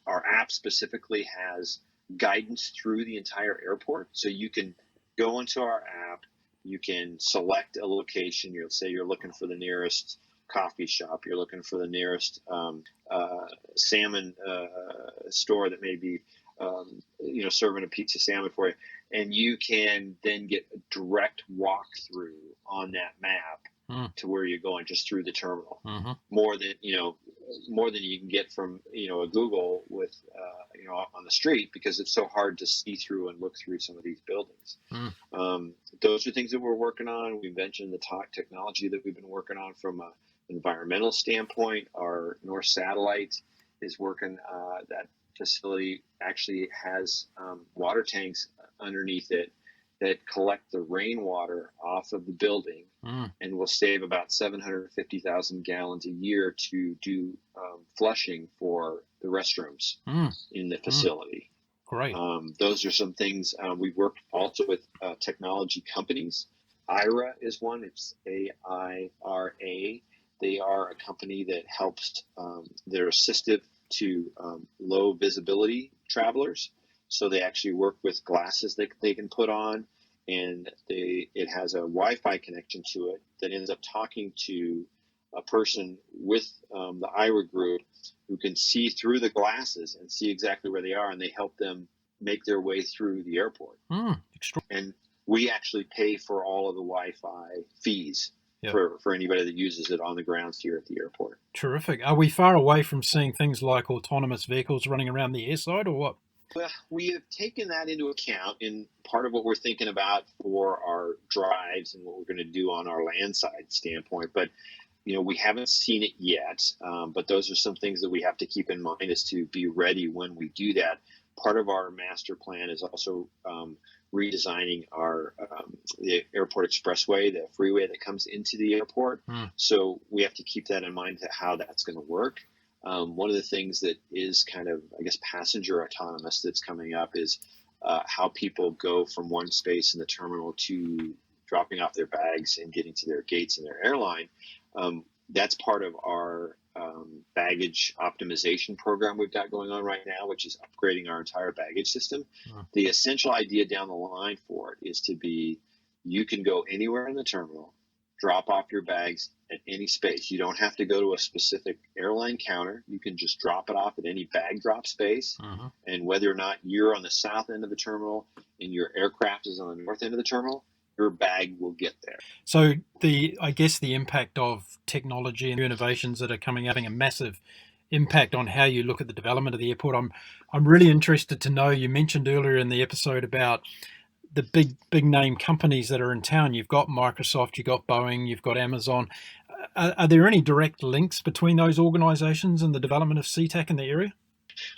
our app specifically has guidance through the entire airport. So you can go into our app, you can select a location. You'll say you're looking for the nearest coffee shop, you're looking for the nearest salmon store that may be serving a pizza salmon for you, and you can then get a direct walkthrough on that map to where you're going, just through the terminal. More than you can get from a Google with on the street, because it's so hard to see through and look through some of these buildings. Those are things that we're working on. We mentioned the technology that we've been working on from an environmental standpoint. Our North Satellite is working. That facility actually has water tanks underneath it that collect the rainwater off of the building, and will save about 750,000 gallons a year to do flushing for the restrooms in the facility. Great. Those are some things. We've worked also with technology companies. IRA is one. It's AIRA. They are a company that helps. They're assistive to low visibility travelers. So they actually work with glasses that they can put on, and it has a Wi-Fi connection to it that ends up talking to a person with the IRA group who can see through the glasses and see exactly where they are, and they help them make their way through the airport. And we actually pay for all of the Wi-Fi fees for anybody that uses it on the grounds here at the airport. Terrific. Are we far away from seeing things like autonomous vehicles running around the airside, or what? Well, we have taken that into account in part of what we're thinking about for our drives and what we're going to do on our landside standpoint. But, we haven't seen it yet. But those are some things that we have to keep in mind is to be ready when we do that. Part of our master plan is also redesigning our the airport expressway, the freeway that comes into the airport. So we have to keep that in mind to how that's going to work. One of the things that is kind of, I guess, passenger autonomous that's coming up is how people go from one space in the terminal to dropping off their bags and getting to their gates in their airline. That's part of our baggage optimization program we've got going on right now, which is upgrading our entire baggage system. The essential idea down the line for it is to be, you can go anywhere in the terminal, drop off your bags at any space. You don't have to go to a specific airline counter. You can just drop it off at any bag drop space. And whether or not you're on the south end of the terminal and your aircraft is on the north end of the terminal, your bag will get there. So I guess the impact of technology and innovations that are coming out having a massive impact on how you look at the development of the airport. I'm really interested to know, you mentioned earlier in the episode about the big name companies that are in town. You've got Microsoft, you've got Boeing, you've got Amazon. Are there any direct links between those organizations and the development of Sea Tac in the area?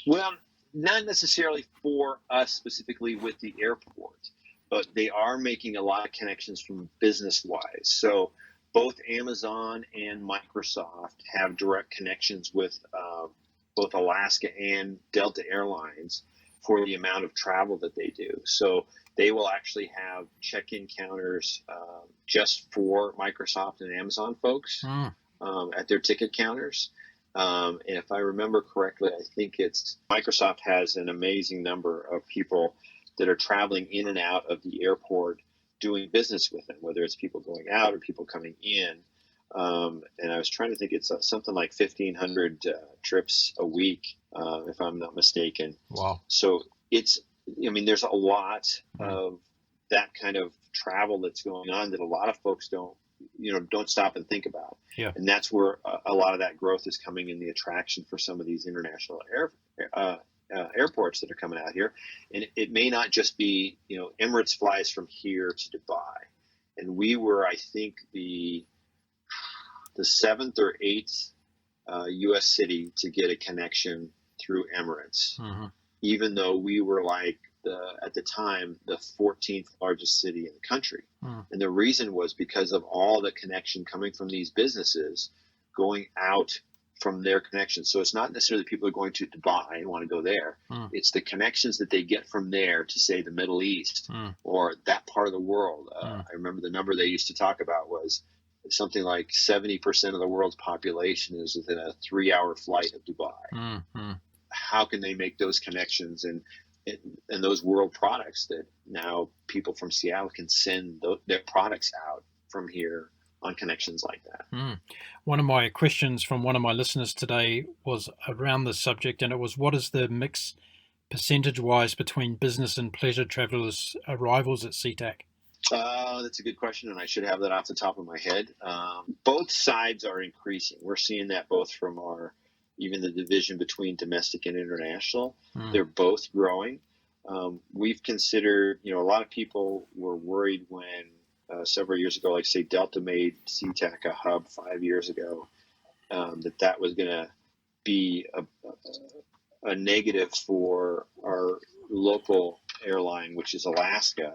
Well, not necessarily for us specifically with the airport, but they are making a lot of connections from business-wise. So both Amazon and Microsoft have direct connections with both Alaska and Delta Airlines for the amount of travel that they do. So they will actually have check-in counters just for Microsoft and Amazon folks at their ticket counters. And if I remember correctly, I think it's Microsoft has an amazing number of people that are traveling in and out of the airport doing business with them, whether it's people going out or people coming in. And I was trying to think, it's something like 1,500 trips a week, if I'm not mistaken. Wow. So there's a lot of that kind of travel that's going on that a lot of folks don't stop and think about. Yeah. And that's where a lot of that growth is coming in, the attraction for some of these international airports that are coming out here. And it may not just be, Emirates flies from here to Dubai. And we were, I think, the seventh or eighth U.S. city to get a connection through Emirates, even though we were like at the time, the 14th largest city in the country. And the reason was because of all the connection coming from these businesses going out from their connections. So it's not necessarily people are going to Dubai and want to go there. It's the connections that they get from there to, say, the Middle East or that part of the world. I remember the number they used to talk about was something like 70% of the world's population is within a 3-hour flight of Dubai. How can they make those connections and those world products that now people from Seattle can send their products out from here on connections like that? One of my questions from one of my listeners today was around this subject, and it was, what is the mix percentage-wise between business and pleasure travelers' arrivals at Sea Tac? That's a good question, and I should have that off the top of my head. Both sides are increasing. We're seeing that both from even the division between domestic and international. They're both growing. We've considered, a lot of people were worried when several years ago, like say Delta made Sea Tac a hub 5 years ago, that was going to be a negative for our local airline, which is Alaska.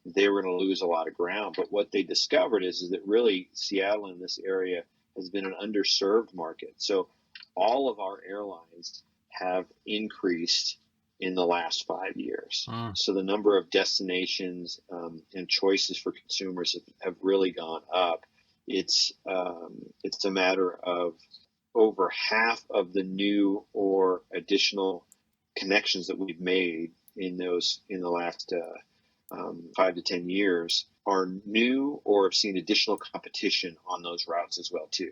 They were going to lose a lot of ground. But what they discovered is that really Seattle in this area has been an underserved market. So all of our airlines have increased in the last 5 years. So the number of destinations and choices for consumers have really gone up. It's a matter of over half of the new or additional connections that we've made in the last 5 to 10 years are new or have seen additional competition on those routes as well too.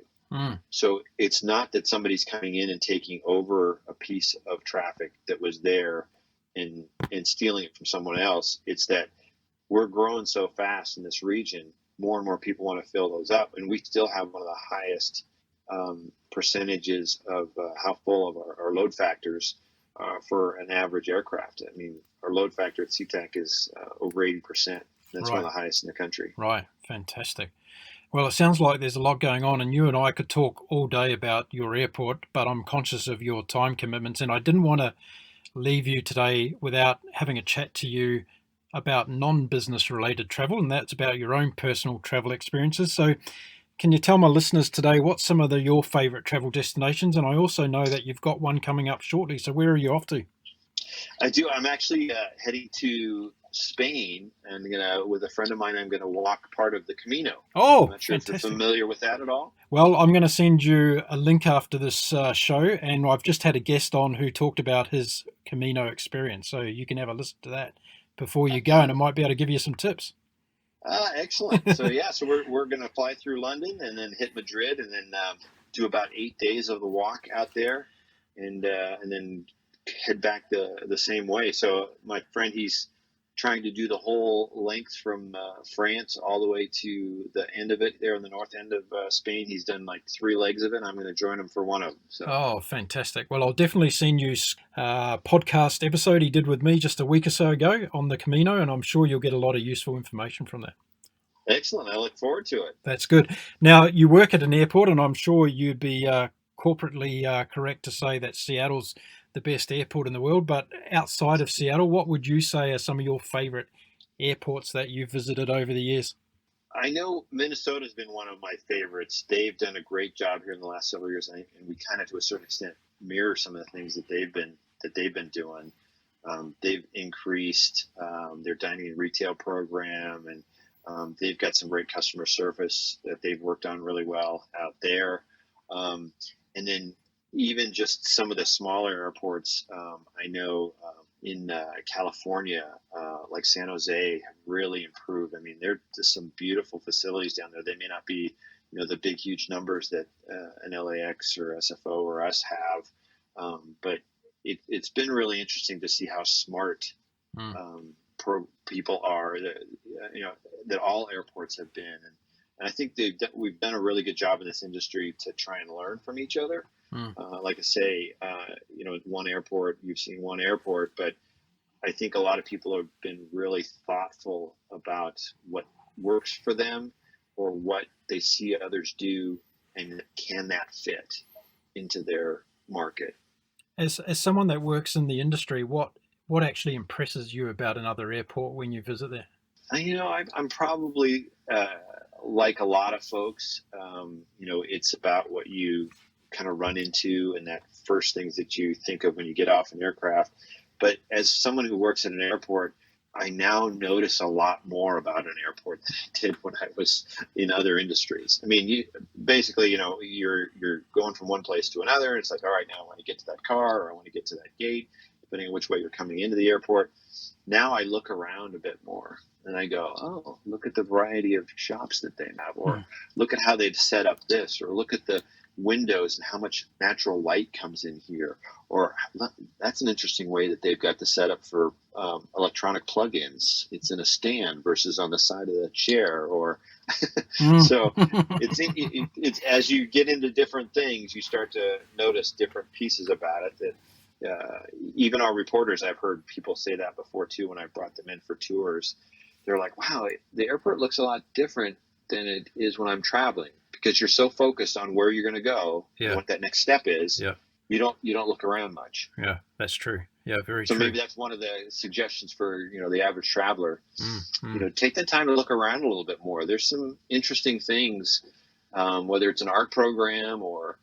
So it's not that somebody's coming in and taking over a piece of traffic that was there and stealing it from someone else. It's that we're growing so fast in this region, more and more people want to fill those up, and we still have one of the highest percentages of how full of our load factors for an average aircraft. I mean, our load factor at Sea Tac is over 80%. That's one of the highest in the country. Right. Fantastic. Well, it sounds like there's a lot going on, and you and I could talk all day about your airport, but I'm conscious of your time commitments, and I didn't want to leave you today without having a chat to you about non-business related travel, and that's about your own personal travel experiences. So can you tell my listeners today what's some of your favorite travel destinations? And I also know that you've got one coming up shortly. So where are you off to? I do. I'm actually heading to Spain, and with a friend of mine, I'm going to walk part of the Camino. Oh, I'm not sure fantastic. if you're familiar with that at all. Well, I'm going to send you a link after this show, and I've just had a guest on who talked about his Camino experience, so you can have a listen to that before you go, and it might be able to give you some tips. Excellent. So we're going to fly through London and then hit Madrid, and then do about 8 days of the walk out there, and then head back the same way. So my friend, he's trying to do the whole length from France all the way to the end of it there in the north end of Spain. He's done like 3 legs of it. I'm going to join him for one of them. So. Oh, fantastic. Well, I'll definitely send you a podcast episode he did with me just a week or so ago on the Camino, and I'm sure you'll get a lot of useful information from that. Excellent. I look forward to it. That's good. Now, you work at an airport, and I'm sure you'd be corporately correct to say that Seattle's the best airport in the world, but outside of Seattle, what would you say are some of your favorite airports that you've visited over the years? I know Minnesota's been one of my favorites. They've done a great job here in the last several years, and we kind of, to a certain extent, mirror some of the things that they've been doing. They've increased their dining and retail program, and they've got some great customer service that they've worked on really well out there. And then even just some of the smaller airports, I know in California, like San Jose, have really improved. I mean, there's just some beautiful facilities down there. They may not be, the big, huge numbers that an LAX or SFO or us have, but it's been really interesting to see how smart people are. That all airports have been, and I think we've done a really good job in this industry to try and learn from each other. Like I say, one airport, you've seen one airport, but I think a lot of people have been really thoughtful about what works for them or what they see others do, and can that fit into their market. As someone that works in the industry, what actually impresses you about another airport when you visit there? I'm probably like a lot of folks. It's about what you kind of run into and that first things that you think of when you get off an aircraft. But as someone who works at an airport, I now notice a lot more about an airport than I did when I was in other industries. I mean, you're going from one place to another, and it's like, all right, now I want to get to that car, or I want to get to that gate, depending on which way you're coming into the airport. Now I look around a bit more and I go, oh, look at the variety of shops that they have, or look at how they've set up this, or look at the windows and how much natural light comes in here, or that's an interesting way that they've got the setup for electronic plug-ins. It's in a stand versus on the side of the chair, or so it's as you get into different things, you start to notice different pieces about it that even our reporters, I've heard people say that before too when I brought them in for tours. They're like, wow, the airport looks a lot different than it is when I'm traveling, because you're so focused on where you're going to go and what that next step is. Yeah. You don't look around much. Yeah, that's true. Yeah, very true. So maybe that's one of the suggestions for, the average traveler. Take the time to look around a little bit more. There's some interesting things, whether it's an art program or,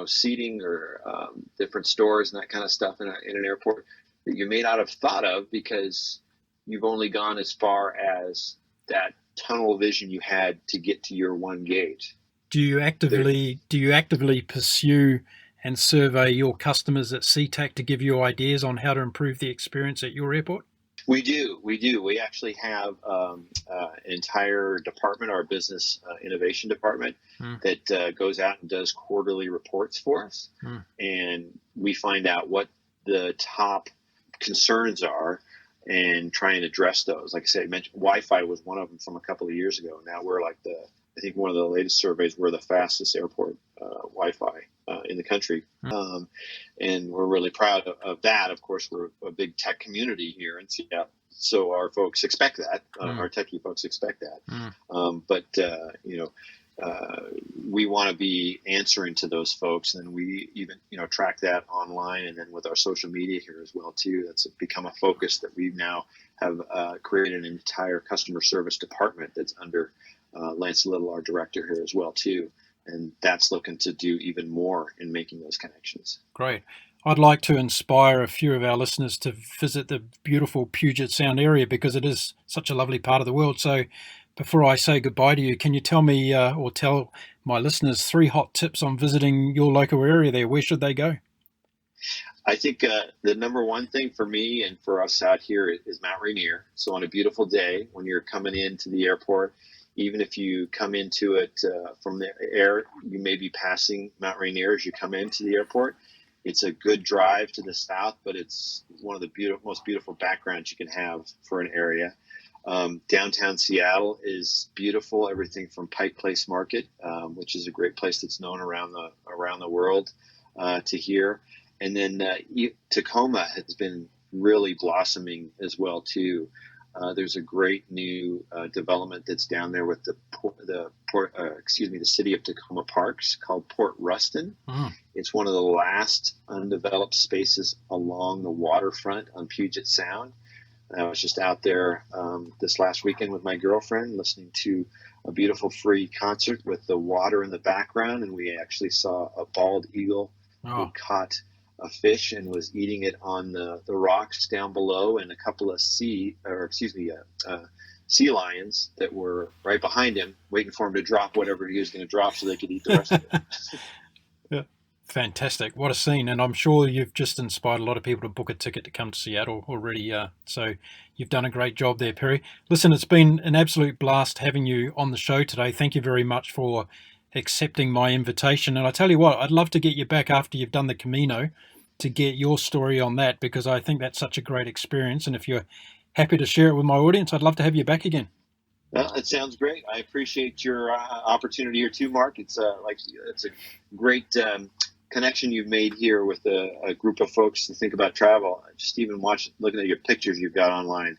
seating or different stores and that kind of stuff in an airport that you may not have thought of because you've only gone as far as that tunnel vision you had to get to your one gate. Do you actively pursue and survey your customers at Sea Tac to give you ideas on how to improve the experience at your airport? We do. We do. We actually have an entire department, our business innovation department, that goes out and does quarterly reports for us. And we find out what the top concerns are and try and address those. Like I said, I mentioned Wi-Fi was one of them from a couple of years ago. Now we're like I think one of the latest surveys, we're the fastest airport Wi-Fi in the country. And we're really proud of that. Of course, we're a big tech community here in Seattle. So our folks expect that. Our techie folks expect that. But we want to be answering to those folks, and we even track that online, and then with our social media here as well too. That's become a focus that we now have created an entire customer service department that's under Lance Little, our director here as well too, and that's looking to do even more in making those connections. Great. I'd like to inspire a few of our listeners to visit the beautiful Puget Sound area because it is such a lovely part of the world. So before I say goodbye to you, can you tell me or tell my listeners 3 hot tips on visiting your local area there? Where should they go? I think the number one thing for me and for us out here is Mount Rainier. So on a beautiful day when you're coming into the airport, even if you come into it from the air, you may be passing Mount Rainier as you come into the airport. It's a good drive to the south, but it's one of the most beautiful backgrounds you can have for an area. Downtown Seattle is beautiful. Everything from Pike Place Market, which is a great place that's known around the world to here. And then Tacoma has been really blossoming as well too. There's a great new development that's down there with the city of Tacoma Parks called Port Ruston. It's one of the last undeveloped spaces along the waterfront on Puget Sound. I was just out there this last weekend with my girlfriend listening to a beautiful free concert with the water in the background, and we actually saw a bald eagle who caught a fish and was eating it on the rocks down below, and a couple of sea lions that were right behind him waiting for him to drop whatever he was going to drop so they could eat the rest of it. Yeah. Fantastic. What a scene. And I'm sure you've just inspired a lot of people to book a ticket to come to Seattle already. So you've done a great job there, Perry. Listen, it's been an absolute blast having you on the show today. Thank you very much for accepting my invitation. And I tell you what, I'd love to get you back after you've done the Camino to get your story on that, because I think that's such a great experience. And if you're happy to share it with my audience, I'd love to have you back again. Well, it sounds great. I appreciate your opportunity here too, Mark. It's a great connection you've made here with a group of folks to think about travel. Just even looking at your pictures you've got online,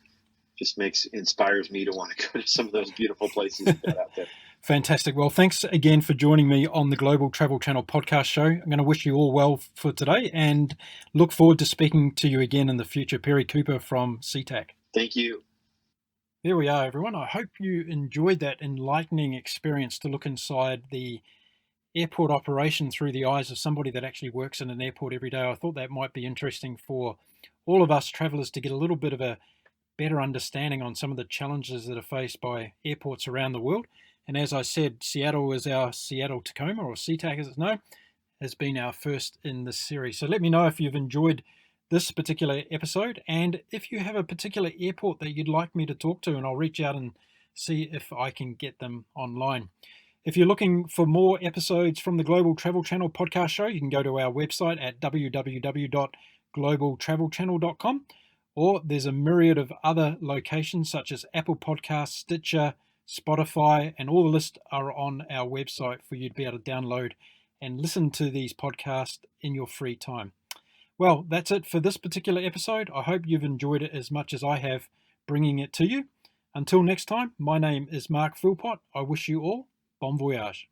just inspires me to want to go to some of those beautiful places you've got out there. Fantastic. Well, thanks again for joining me on the Global Travel Channel podcast show. I'm going to wish you all well for today and look forward to speaking to you again in the future. Perry Cooper from Sea Tac. Thank you. There we are, everyone. I hope you enjoyed that enlightening experience to look inside the airport operation through the eyes of somebody that actually works in an airport every day. I thought that might be interesting for all of us travelers to get a little bit of a better understanding on some of the challenges that are faced by airports around the world. And as I said, Seattle is our Seattle Tacoma, or Sea Tac as it's known, has been our first in this series. So let me know if you've enjoyed this particular episode, and if you have a particular airport that you'd like me to talk to, and I'll reach out and see if I can get them online. If you're looking for more episodes from the Global Travel Channel podcast show, you can go to our website at www.globaltravelchannel.com, or there's a myriad of other locations such as Apple Podcasts, Stitcher, Spotify, and all the lists are on our website for you to be able to download and listen to these podcasts in your free time. Well, that's it for this particular episode. I hope you've enjoyed it as much as I have bringing it to you. Until next time, my name is Mark Philpott. I wish you all bon voyage.